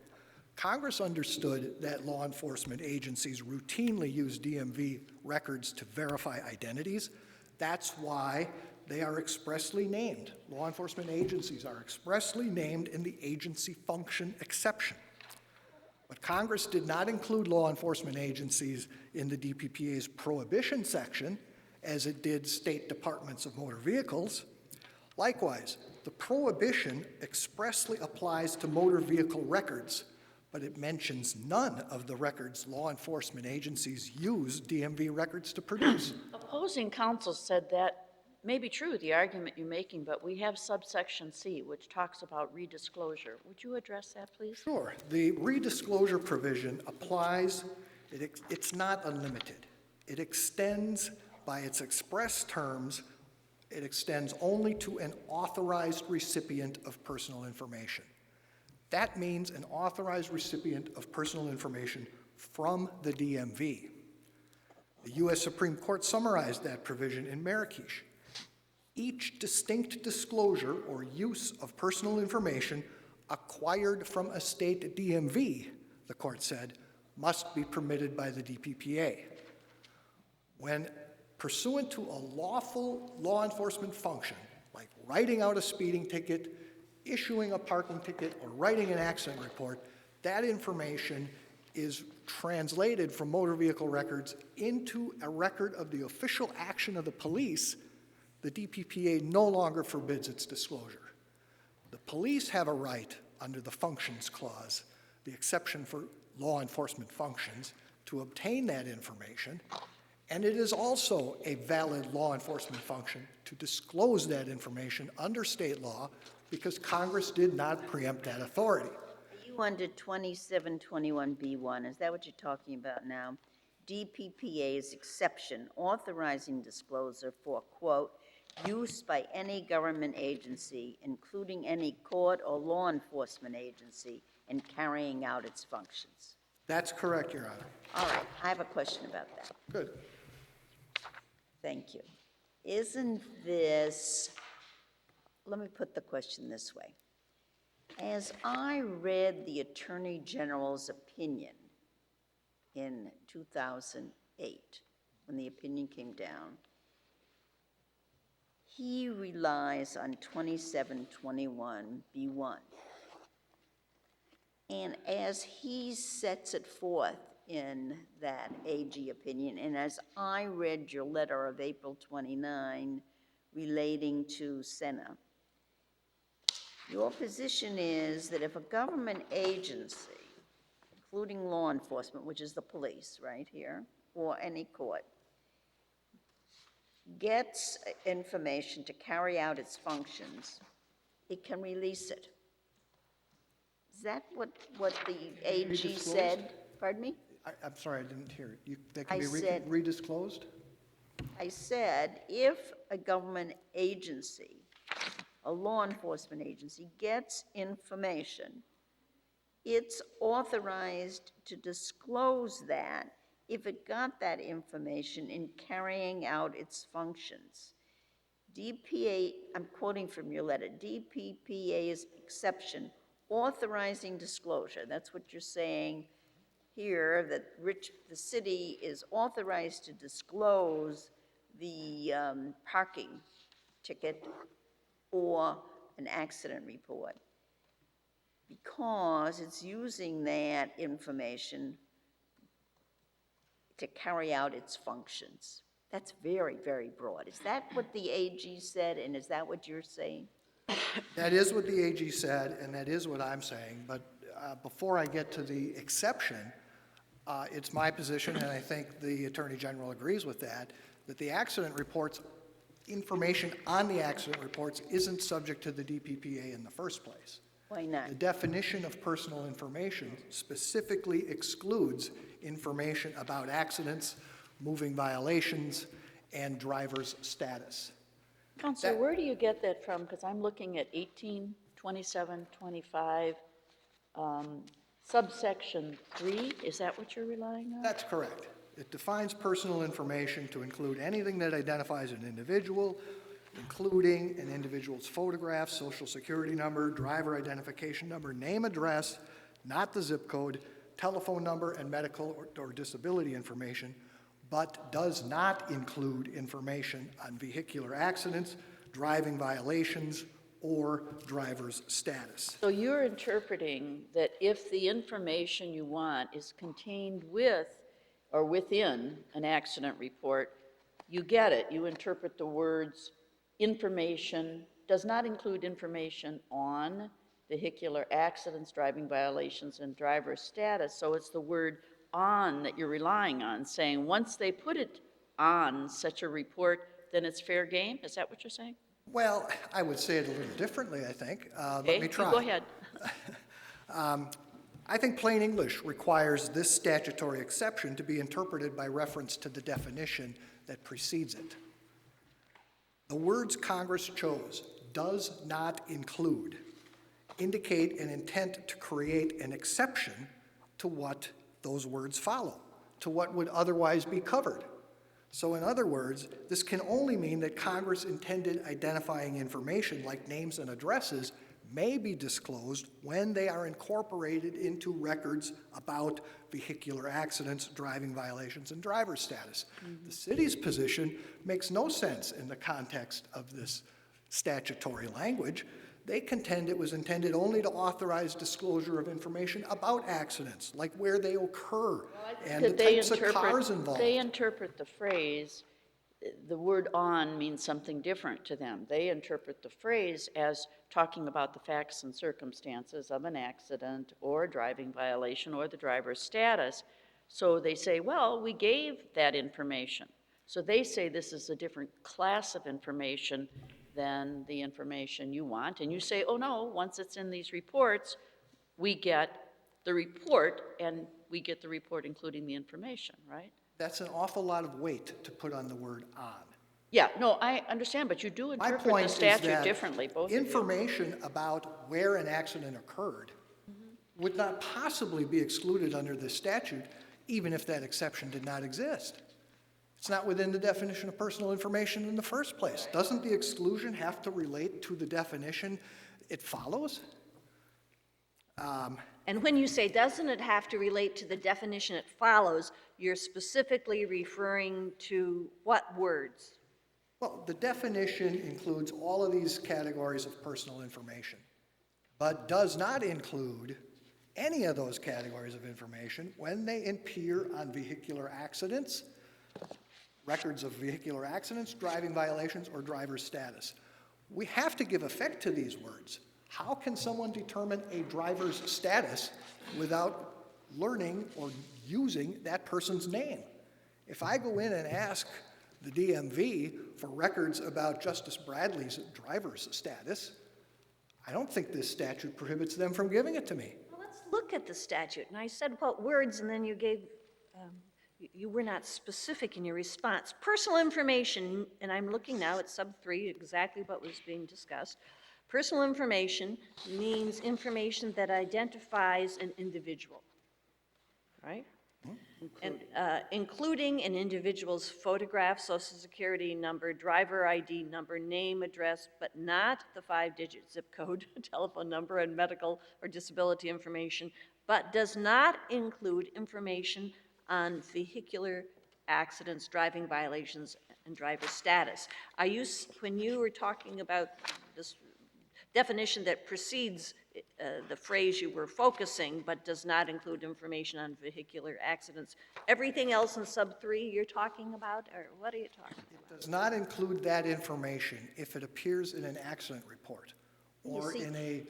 Congress understood that law enforcement agencies routinely use DMV records to verify identities. That's why they are expressly named. Law enforcement agencies are expressly named in the agency function exception. But Congress did not include law enforcement agencies in the DPPA's prohibition section, as it did state departments of motor vehicles. Likewise, the prohibition expressly applies to motor vehicle records, but it mentions none of the records law enforcement agencies use DMV records to produce. Opposing counsel said that may be true, the argument you're making, but we have subsection C, which talks about redisclosure. Would you address that, please? Sure. The redisclosure provision applies, it's not unlimited. It extends, by its express terms, it extends only to an authorized recipient of personal information. That means an authorized recipient of personal information from the DMV. The U.S. Supreme Court summarized that provision in Marrakesh. Each distinct disclosure or use of personal information acquired from a state DMV, the court said, must be permitted by the DPPA. When pursuant to a lawful law enforcement function, like writing out a speeding ticket, issuing a parking ticket, or writing an accident report, that information is translated from motor vehicle records into a record of the official action of the police, the DPPA no longer forbids its disclosure. The police have a right under the Functions Clause, the exception for law enforcement functions, to obtain that information, and it is also a valid law enforcement function to disclose that information under state law because Congress did not preempt that authority. Are you under 2721B1? Is that what you're talking about now? DPPA's exception authorizing disclosure for, quote, use by any government agency, including any court or law enforcement agency, in carrying out its functions. That's correct, Your Honor. All right, I have a question about that. Good. Thank you. Isn't this, let me put the question this way. As I read the Attorney General's opinion in 2008, when the opinion came down, he relies on 2721B1. And as he sets it forth in that AG opinion, and as I read your letter of April 29 relating to Senna, your position is that if a government agency, including law enforcement, which is the police right here, or any court, gets information to carry out its functions, it can release it. Is that what the AG said? Pardon me? I'm sorry, I didn't hear it. That can I be said- redisclosed? I said, if a government agency, a law enforcement agency, gets information, it's authorized to disclose that if it got that information in carrying out its functions. DPA, I'm quoting from your letter, DPPA's exception authorizing disclosure, that's what you're saying here, that the city is authorized to disclose the parking ticket or an accident report because it's using that information to carry out its functions. That's very, very broad. Is that what the AG said, and is that what you're saying? That is what the AG said, and that is what I'm saying. But before I get to the exception, it's my position, and I think the Attorney General agrees with that the accident reports, information on the accident reports isn't subject to the DPPA in the first place. Why not? The definition of personal information specifically excludes information about accidents, moving violations, and driver's status. Counselor, where do you get that from? Because I'm looking at 182725, subsection 3. Is that what you're relying on? That's correct. It defines personal information to include anything that identifies an individual, including an individual's photograph, social security number, driver identification number, name, address, not the zip code, telephone number, and medical or disability information, but does not include information on vehicular accidents, driving violations, or driver's status. So you're interpreting that if the information you want is contained with or within an accident report, you get it. You interpret the words information does not include information on vehicular accidents, driving violations, and driver's status. So it's the word on that you're relying on, saying once they put it on such a report, then it's fair game? Is that what you're saying? Well, I would say it a little differently, I think. Okay, Let me try. you go ahead. I think plain English requires this statutory exception to be interpreted by reference to the definition that precedes it. The words Congress chose, does not include, indicate an intent to create an exception to what those words follow to what would otherwise be covered. So in other words, this can only mean that Congress intended identifying information like names and addresses may be disclosed when they are incorporated into records about vehicular accidents, driving violations, and driver status. The city's position makes no sense in the context of this statutory language. They contend it was intended only to authorize disclosure of information about accidents, like where they occur and the That they types of cars interpret, involved. they interpret the phrase, the word "on" means something different to them. They interpret the phrase as talking about the facts and circumstances of an accident or a driving violation or the driver's status. So they say, well, we gave that information. So they say this is a different class of information than the information you want. And you say, oh no, once it's in these reports, we get the report, and we get the report including the information, right? That's an awful lot of weight to put on the word "on." Yeah, no, I understand, but you do My interpret point the is statute that differently, both of you. information about where an accident occurred would not possibly be excluded under this statute, even if that exception did not exist. It's not within the definition of personal information in the first place. Doesn't the exclusion have to relate to the definition it follows? And when you say, doesn't it have to relate to the definition it follows, you're specifically referring to what words? Well, the definition includes all of these categories of personal information, but does not include any of those categories of information when they appear on vehicular accidents, records of vehicular accidents, driving violations, or driver's status. We have to give effect to these words. How can someone determine a driver's status without learning or using that person's name? If I go in and ask the DMV for records about Justice Bradley's driver's status, I don't think this statute prohibits them from giving it to me. Well, let's look at the statute. And I said what words, and then you gave, you were not specific in your response. Personal information, and I'm looking now at sub 3, exactly what was being discussed. Personal information means information that identifies an individual, right? And including an individual's photograph, social security number, driver ID number, name, address, but not the 5-digit zip code, telephone number, and medical or disability information, but does not include information on vehicular accidents, driving violations, and driver status. Are you, when you were talking about this definition that precedes the phrase you were focusing, but does not include information on vehicular accidents, everything else in sub 3 you're talking about, or what are you talking about? It does not include that information if it appears in an accident report or in a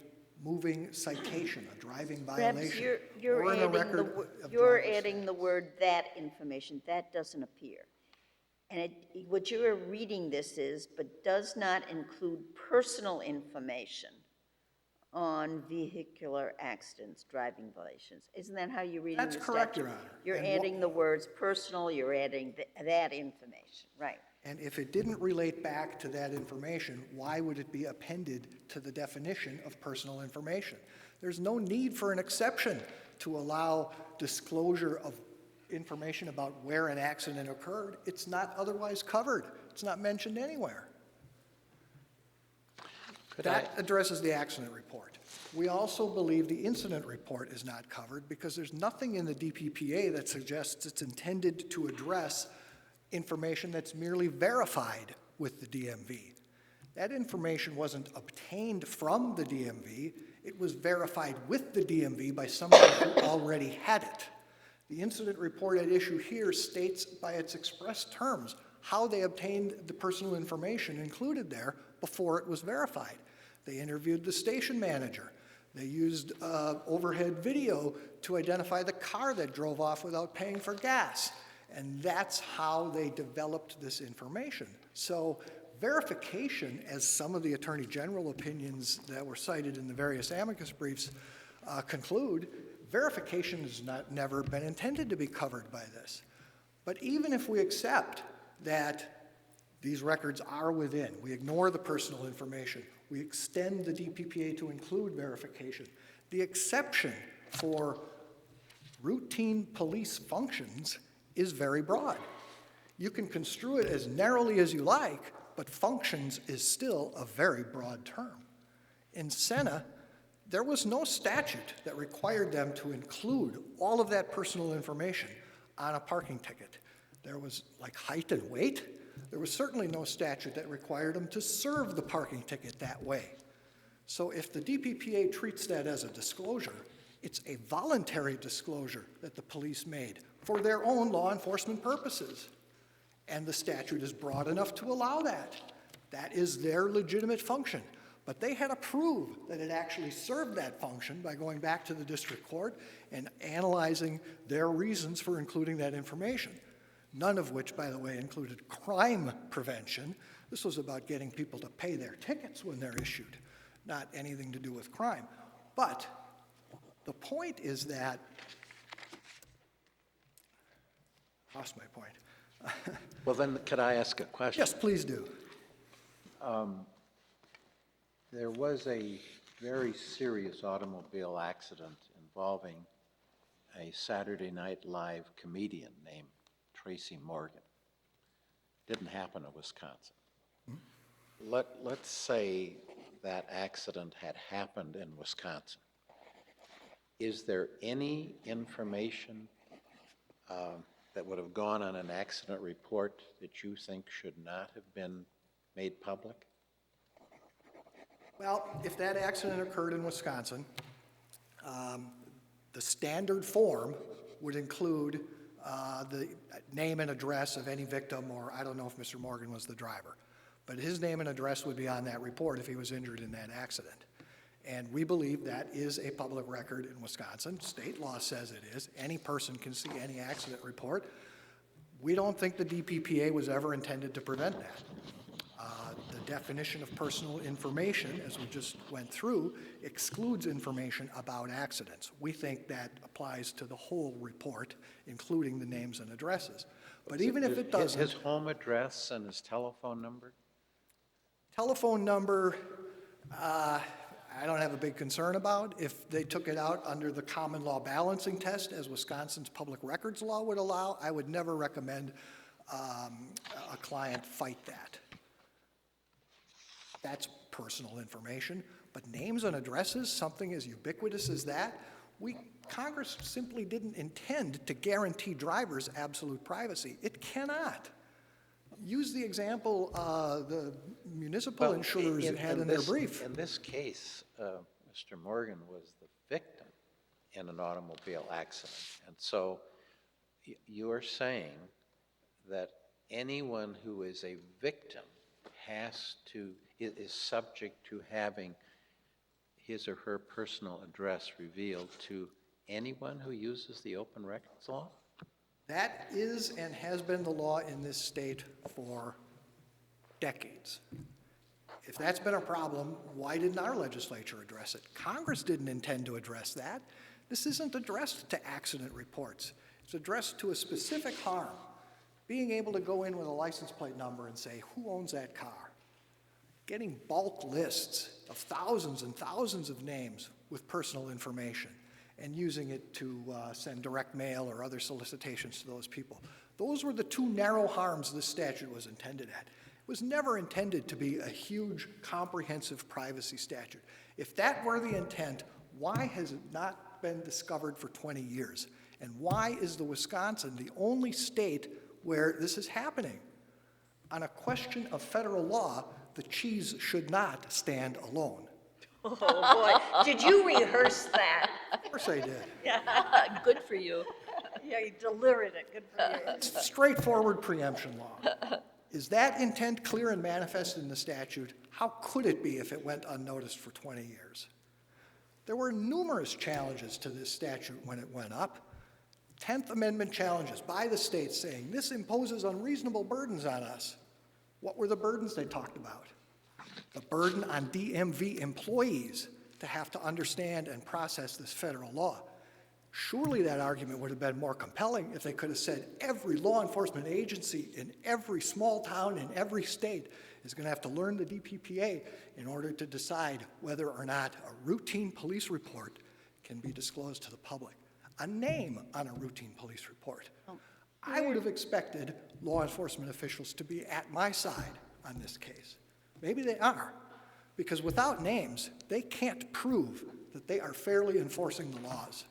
moving citation, a driving violation, or in a record of You're driver's adding the word "that information." That doesn't appear. And what you're reading this is, but does not include personal information on vehicular accidents, driving violations. Isn't that how you're reading the statute? That's correct, Your Honor. You're And adding the words personal, you're adding that information, right? And if it didn't relate back to that information, why would it be appended to the definition of personal information? There's no need for an exception to allow disclosure of information about where an accident occurred. It's not otherwise covered. It's not mentioned anywhere. That addresses the accident report. We also believe the incident report is not covered because there's nothing in the DPPA that suggests it's intended to address information that's merely verified with the DMV. That information wasn't obtained from the DMV. It was verified with the DMV by somebody who already had it. The incident report at issue here states by its express terms how they obtained the personal information included there before it was verified. They interviewed the station manager. They used overhead video to identify the car that drove off without paying for gas. And that's how they developed this information. So verification, as some of the Attorney General opinions that were cited in the various amicus briefs conclude, verification has never been intended to be covered by this. But even if we accept that these records are within, we ignore the personal information, we extend the DPPA to include verification, the exception for routine police functions is very broad. You can construe it as narrowly as you like, but functions is still a very broad term. In Senna, there was no statute that required them to include all of that personal information on a parking ticket. There was like height and weight. There was certainly no statute that required them to serve the parking ticket that way. So if the DPPA treats that as a disclosure, it's a voluntary disclosure that the police made for their own law enforcement purposes. And the statute is broad enough to allow that. That is their legitimate function. But they had to prove that it actually served that function by going back to the district court and analyzing their reasons for including that information. None of which, by the way, included crime prevention. This was about getting people to pay their tickets when they're issued, not anything to do with crime. But the point is that, lost my point. Well, then, could I ask a question? Yes, please do. There was a very serious automobile accident involving a Saturday Night Live comedian named Tracy Morgan. Didn't happen in Wisconsin. Let's say that accident had happened in Wisconsin. Is there any information that would have gone on an accident report that you think should not have been made public? Well, if that accident occurred in Wisconsin, the standard form would include the name and address of any victim, or I don't know if Mr. Morgan was the driver, but his name and address would be on that report if he was injured in that accident. And we believe that is a public record in Wisconsin. State law says it is. Any person can see any accident report. We don't think the DPPA was ever intended to prevent that. The definition of personal information, as we just went through, excludes information about accidents. We think that applies to the whole report, including the names and addresses. But even if it doesn't... His home address and his telephone number? Telephone number, I don't have a big concern about. If they took it out under the common law balancing test, as Wisconsin's public records law would allow, I would never recommend a client fight that. That's personal information. But names and addresses, something as ubiquitous as that, Congress simply didn't intend to guarantee drivers absolute privacy. It cannot. Use the example the municipal insurers had in their brief. In this case, Mr. Morgan was the victim in an automobile accident. And so you're saying that anyone who is a victim is subject to having his or her personal address revealed to anyone who uses the open records law? That is and has been the law in this state for decades. If that's been a problem, why didn't our legislature address it? Congress didn't intend to address that. This isn't addressed to accident reports. It's addressed to a specific harm. Being able to go in with a license plate number and say, who owns that car? Getting bulk lists of thousands and thousands of names with personal information and using it to send direct mail or other solicitations to those people. Those were the two narrow harms this statute was intended at. It was never intended to be a huge, comprehensive privacy statute. If that were the intent, why has it not been discovered for 20 years? And why is the Wisconsin the only state where this is happening? On a question of federal law, the cheese should not stand alone. Oh, boy. Did you rehearse that? Of course I did. Good for you. Yeah, you delivered it. Good for you. It's straightforward preemption law. Is that intent clear and manifest in the statute? How could it be if it went unnoticed for 20 years? There were numerous challenges to this statute when it went up. 10th Amendment challenges by the states saying this imposes unreasonable burdens on us. What were the burdens they talked about? The burden on DMV employees to have to understand and process this federal law. Surely that argument would have been more compelling if they could have said every law enforcement agency in every small town in every state is going to have to learn the DPPA in order to decide whether or not a routine police report can be disclosed to the public. a name on a routine police report. I would have expected law enforcement officials to be at my side on this case. Maybe they are, because without names, they can't prove that they are fairly enforcing the laws.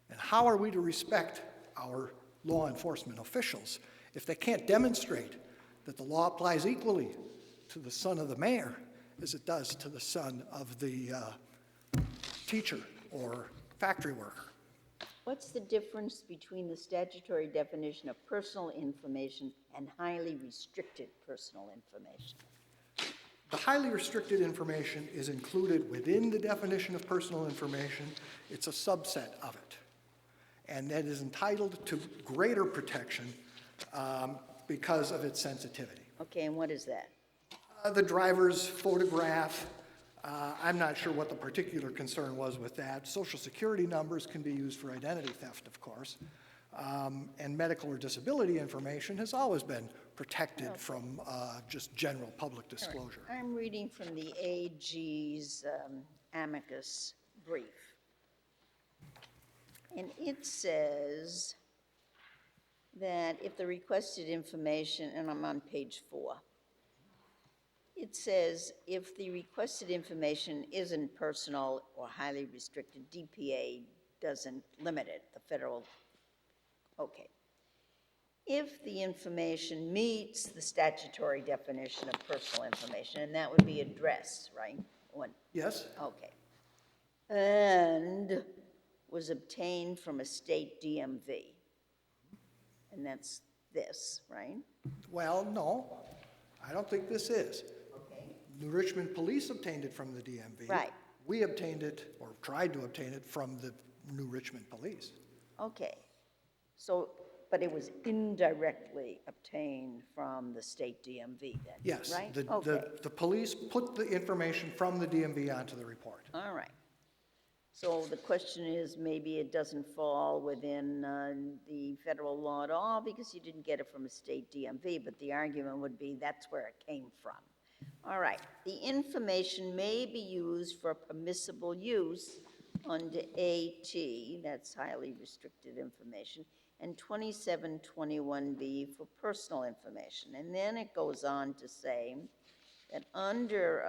And how are we to respect our law enforcement officials if they can't demonstrate that the law applies equally to the son of the mayor as it does to the son of the teacher or factory worker? What's the difference between the statutory definition of personal information and highly restricted personal information? The highly restricted information is included within the definition of personal information. It's a subset of it. And that is entitled to greater protection because of its sensitivity. Okay, and what is that? The driver's photograph, I'm not sure what the particular concern was with that. Social security numbers can be used for identity theft, of course. And medical or disability information has always been protected from just general public disclosure. I'm reading from the AG's amicus brief. And it says that if the requested information, and I'm on page 4, it says if the requested information isn't personal or highly restricted, DPA doesn't limit it, the federal, okay. If the information meets the statutory definition of personal information, and that would be address, right? Yes? Okay. And was obtained from a state DMV. And that's this, right? Well, no, I don't think this is. Okay. New Richmond Police obtained it from the DMV. Right. We obtained it, or tried to obtain it, from the New Richmond Police. Okay. So, but it was indirectly obtained from the state DMV then, Yes. right? Okay. The police put the information from the DMV onto the report. All right. So the question is, maybe it doesn't fall within the federal law at all because you didn't get it from a state DMV, but the argument would be that's where it came from. All right. The information may be used for permissible use under AT, that's highly restricted information, and 2721B for personal information. And then it goes on to say that under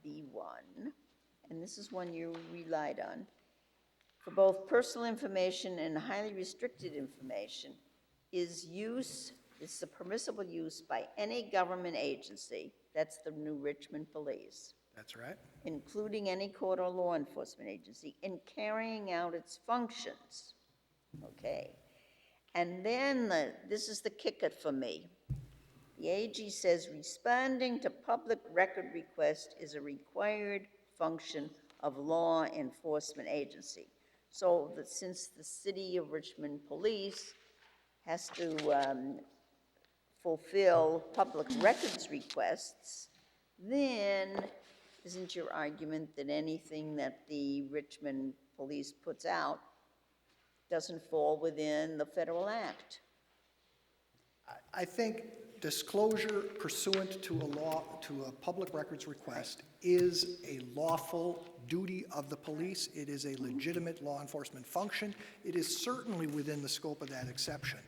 B1, and this is one you relied on, for both personal information and highly restricted information is the permissible use by any government agency, that's the New Richmond Police, That's right. including any court or law enforcement agency, in carrying out its functions. Okay. And then this is the kicker for me. The AG says responding to public record request is a required function of law enforcement agency. So that since the City of Richmond Police has to fulfill public records requests, then isn't your argument that anything that the Richmond Police puts out doesn't fall within the federal act? I think disclosure pursuant to a public records request is a lawful duty of the police. It is a legitimate law enforcement function. It is certainly within the scope of that exception.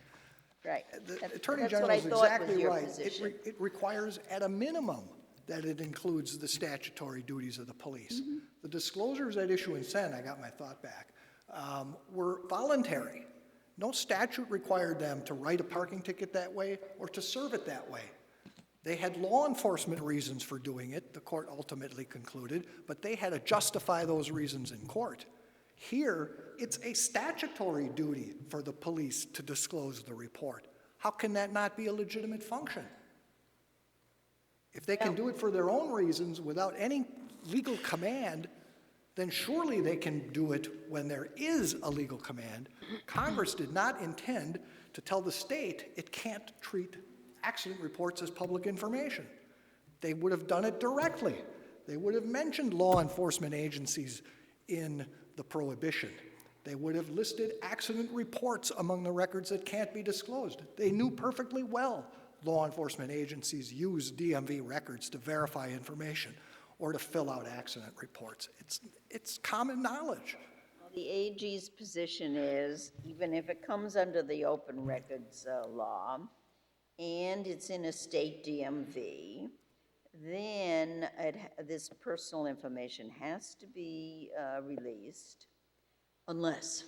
Right. The Attorney That's General what I is thought was exactly your right. position. It requires at a minimum that it includes the statutory duties of the police. Mm-hmm. The disclosures at issue in Sen, I got my thought back, were voluntary. No statute required them to write a parking ticket that way or to serve it that way. They had law enforcement reasons for doing it, the court ultimately concluded, but they had to justify those reasons in court. Here, it's a statutory duty for the police to disclose the report. How can that not be a legitimate function? If they can do it for their own reasons without any legal command, then surely they can do it when there is a legal command. Congress did not intend to tell the state it can't treat accident reports as public information. They would have done it directly. They would have mentioned law enforcement agencies in the prohibition. They would have listed accident reports among the records that can't be disclosed. They knew perfectly well law enforcement agencies use DMV records to verify information or to fill out accident reports. It's common knowledge. the AG's position is, even if it comes under the open records law, and it's in a state DMV, then this personal information has to be released unless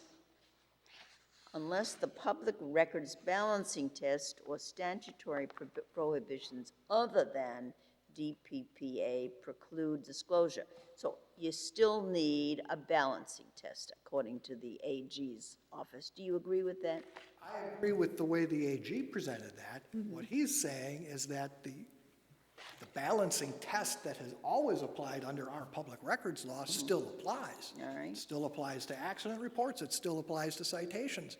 the public records balancing test or statutory prohibitions other than DPPA preclude disclosure. So you still need a balancing test, according to the AG's office. Do you agree with that? I agree with the way the AG presented that. What he's saying is that the balancing test that has always applied under our public records law still applies. All right. It still applies to accident reports, it still applies to citations.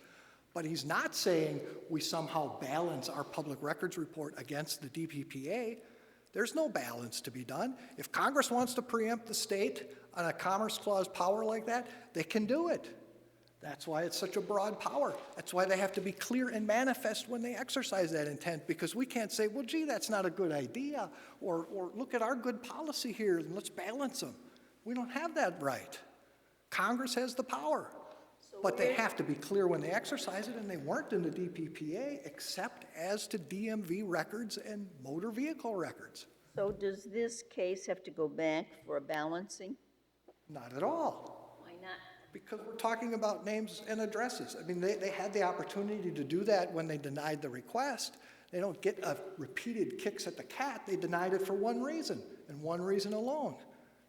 But he's not saying we somehow balance our public records report against the DPPA. There's no balance to be done. If Congress wants to preempt the state on a Commerce Clause power like that, they can do it. That's why it's such a broad power. That's why they have to be clear and manifest when they exercise that intent, because we can't say, well, gee, that's not a good idea, or look at our good policy here, and let's balance them. We don't have that right. Congress has the power, but they have to be clear when they exercise it, and they weren't in the DPPA except as to DMV records and motor vehicle records. So does this case have to go back for a balancing? Not at all. Why not? Because we're talking about names and addresses. I mean, they had the opportunity to do that when they denied the request. They don't get repeated kicks at the cat. They denied it for one reason, and one reason alone.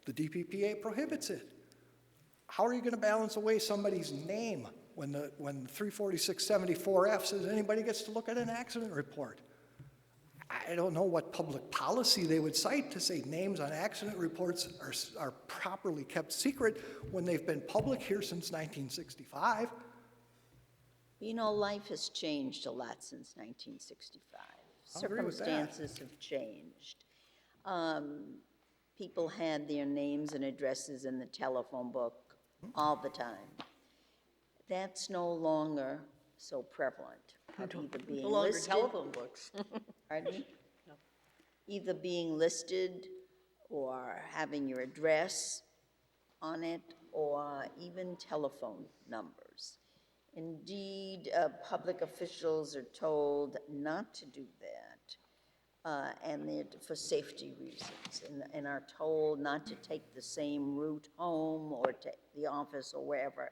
The DPPA prohibits it. How are you going to balance away somebody's name when 34674F says anybody gets to look at an accident report? I don't know what public policy they would cite to say names on accident reports are properly kept secret when they've been public here since 1965. You know, life has changed a lot since 1965. I agree with that. Circumstances have changed. People had their names and addresses in the telephone book all the time. That's no longer so prevalent. Of either being No longer listed, telephone books. pardon me? Either being listed or having your address on it, or even telephone numbers. Indeed, public officials are told not to do that, and they're for safety reasons, and are told not to take the same route home or to the office or wherever,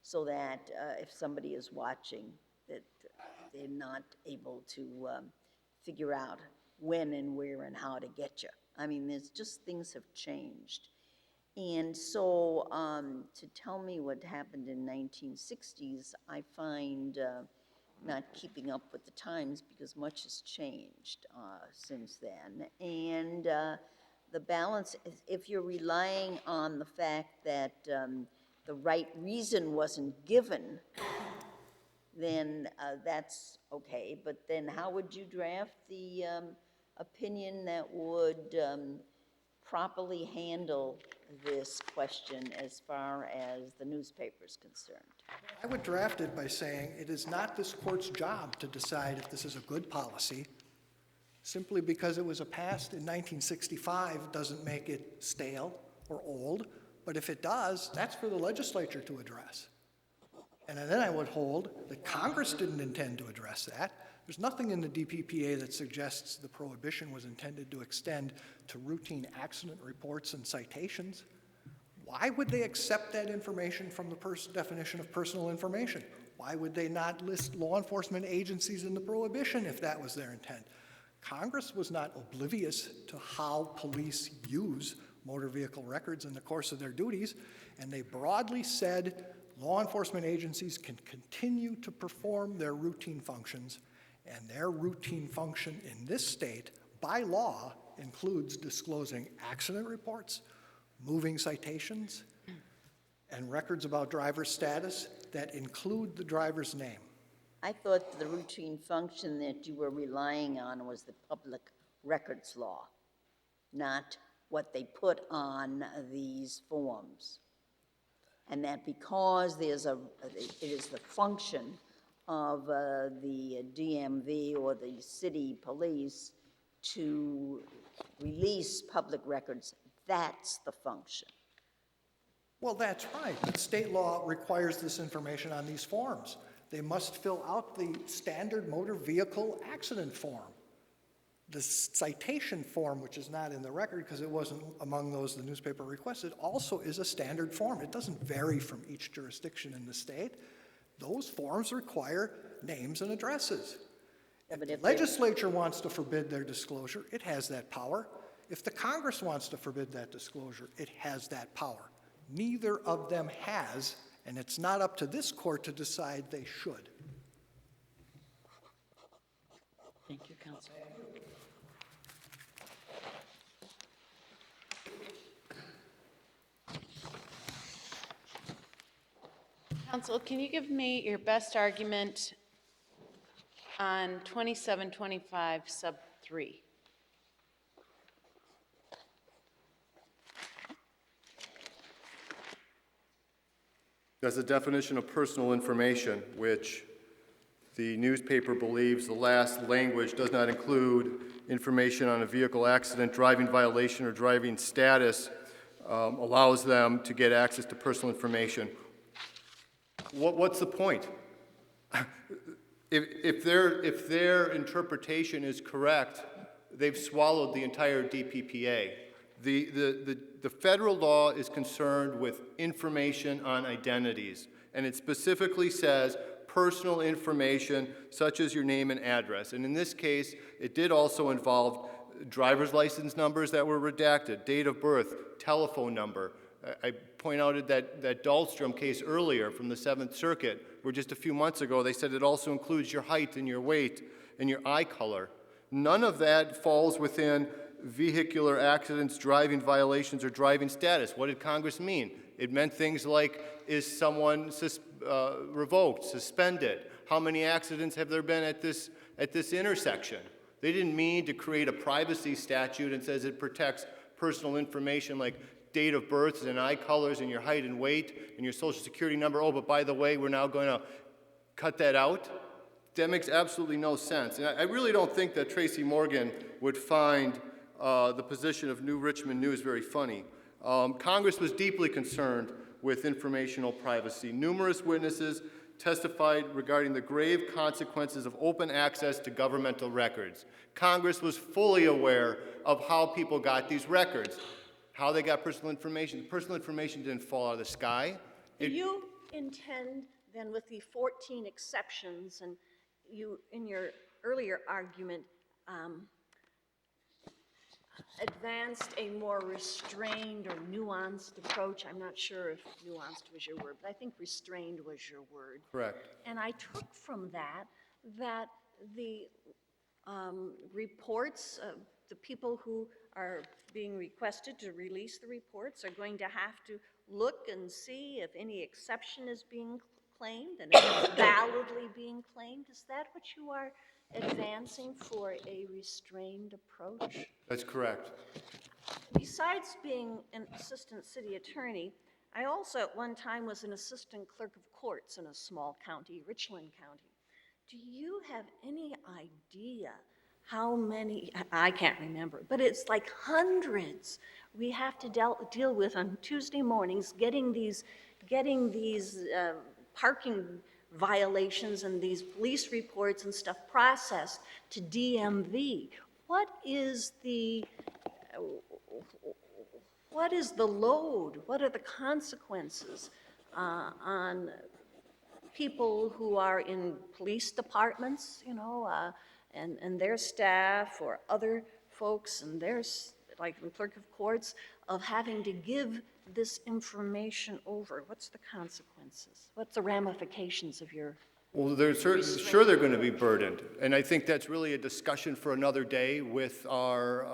so that if somebody is watching, that they're not able to figure out when and where and how to get you. I mean, there's just things have changed. And so to tell me what happened in 1960s, I find not keeping up with the times, because much has changed since then. And the balance, if you're relying on the fact that the right reason wasn't given, then that's okay. But then how would you draft the opinion that would properly handle this question as far as the newspaper is concerned? I would draft it by saying it is not this court's job to decide if this is a good policy. Simply because it was passed in 1965 doesn't make it stale or old, but if it does, that's for the legislature to address. And then I would hold that Congress didn't intend to address that. There's nothing in the DPPA that suggests the prohibition was intended to extend to routine accident reports and citations. Why would they accept that information from the definition of personal information? Why would they not list law enforcement agencies in the prohibition if that was their intent? Congress was not oblivious to how police use motor vehicle records in the course of their duties, and they broadly said law enforcement agencies can continue to perform their routine functions, and their routine function in this state, by law, includes disclosing accident reports, moving citations, and records about driver status that include the driver's name. I thought the routine function that you were relying on was the public records law, not what they put on these forms. And that because it is the function of the DMV or the city police to release public records, that's the function. Well, that's right, but state law requires this information on these forms. They must fill out the standard motor vehicle accident form. The citation form, which is not in the record because it wasn't among those the newspaper requested, also is a standard form. It doesn't vary from each jurisdiction in the state. Those forms require names and addresses. Yeah, but If if the legislature wants to forbid their disclosure, it has that power. If the Congress wants to forbid that disclosure, it has that power. Neither of them has, and it's not up to this court to decide they should. Thank you, Counsel. Counsel, can you give me your best argument on 2725 sub 3? That's a definition of personal information, which the newspaper believes the last language does not include information on a vehicle accident, driving violation, or driving status, allows them to get access to personal information. What's the point? If their interpretation is correct, they've swallowed the entire DPPA. The federal law is concerned with information on identities, and it specifically says personal information such as your name and address. And in this case, it did also involve driver's license numbers that were redacted, date of birth, telephone number. I point out that Dahlstrom case earlier from the 7th Circuit, where just a few months ago they said it also includes your height and your weight and your eye color. None of that falls within vehicular accidents, driving violations, or driving status. What did Congress mean? It meant things like, is someone revoked, suspended? How many accidents have there been at this intersection? They didn't mean to create a privacy statute and says it protects personal information like date of birth and eye colors and your height and weight and your social security number. Oh, but by the way, we're now going to cut that out? That makes absolutely no sense. And I really don't think that Tracy Morgan would find the position of New Richmond News very funny. Congress was deeply concerned with informational privacy. Numerous witnesses testified regarding the grave consequences of open access to governmental records. Congress was fully aware of how people got these records, how they got personal information. Personal information didn't fall out of the sky. Do you intend then with the 14 exceptions, and you in your earlier argument advanced a more restrained or nuanced approach? I'm not sure if nuanced was your word, but I think restrained was your word. Correct. And I took from that the reports, the people who are being requested to release the reports are going to have to look and see if any exception is being claimed and if it's validly being claimed. Is that what you are advancing for a restrained approach? That's correct. Besides being an assistant city attorney, I also at one time was an assistant clerk of courts in a small county, Richmond County. Do you have any idea how many, I can't remember, but it's like hundreds we have to deal with on Tuesday mornings, getting these parking violations and these police reports and stuff processed to DMV. What is the load? What are the consequences on people who are in police departments, you know, and their staff, or other folks and there's like the clerk of courts, of having to give this information over? What's the consequences? What's the ramifications of your? Well, they're sure they're going to be burdened, and I think that's really a discussion for another day with our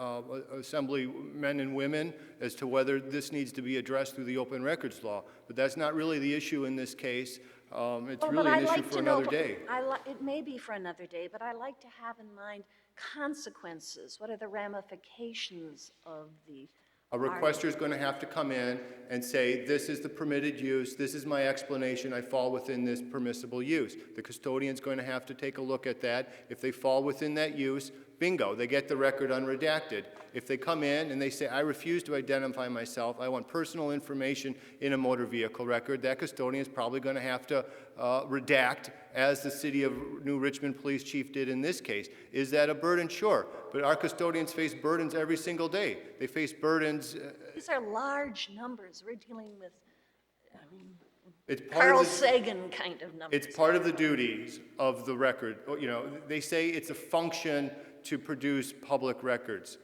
assembly men and women as to whether this needs to be addressed through the open records law. But that's not really the issue in this case. It's really an issue for another day. It may be for another day, but I like to have in mind consequences. What are the ramifications of the? A requester is going to have to come in and say, this is the permitted use, this is my explanation, I fall within this permissible use. The custodian's going to have to take a look at that. If they fall within that use, bingo, they get the record unredacted. If they come in and they say, I refuse to identify myself, I want personal information in a motor vehicle record, that custodian is probably going to have to redact, as the City of New Richmond Police Chief did in this case. Is that a burden? Sure. But our custodians face burdens every single day. They face burdens. These are large numbers. We're dealing with, I mean, It's part Carl of the, Sagan kind of numbers. It's part of the duties of the record. You know, they say it's a function to produce public records.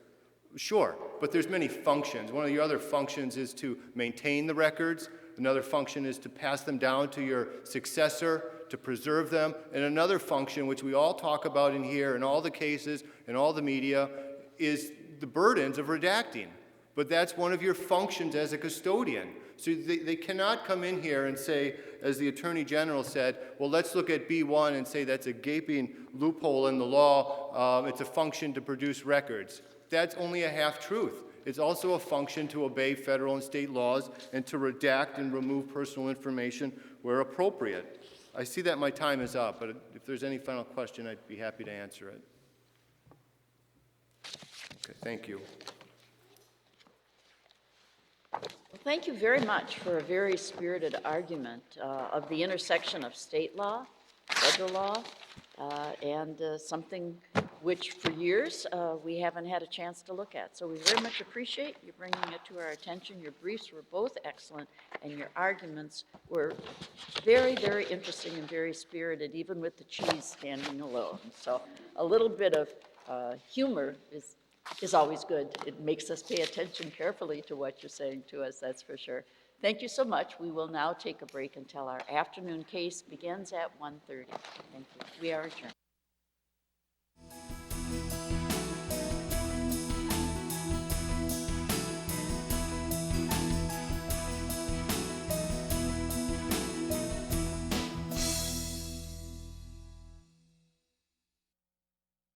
Sure, but there's many functions. One of the other functions is to maintain the records. Another function is to pass them down to your successor, to preserve them. And another function, which we all talk about in here in all the cases, in all the media, is the burdens of redacting. But that's one of your functions as a custodian. So they cannot come in here and say, as the Attorney General said, well, let's look at B1 and say that's a gaping loophole in the law. It's a function to produce records. That's only a half-truth. It's also a function to obey federal and state laws and to redact and remove personal information where appropriate. I see that my time is up, but if there's any final question, I'd be happy to answer it. Okay, thank you. Well, thank you very much for a very spirited argument of the intersection of state law, federal law, and something which for years we haven't had a chance to look at. So we very much appreciate you bringing it to our attention. Your briefs were both excellent, and your arguments were very, very interesting and very spirited, even with the cheese standing alone. So a little bit of humor is always good. It makes us pay attention carefully to what you're saying to us, that's for sure. Thank you so much. We will now take a break until our afternoon case begins at 1:30. Thank you. We are adjourned.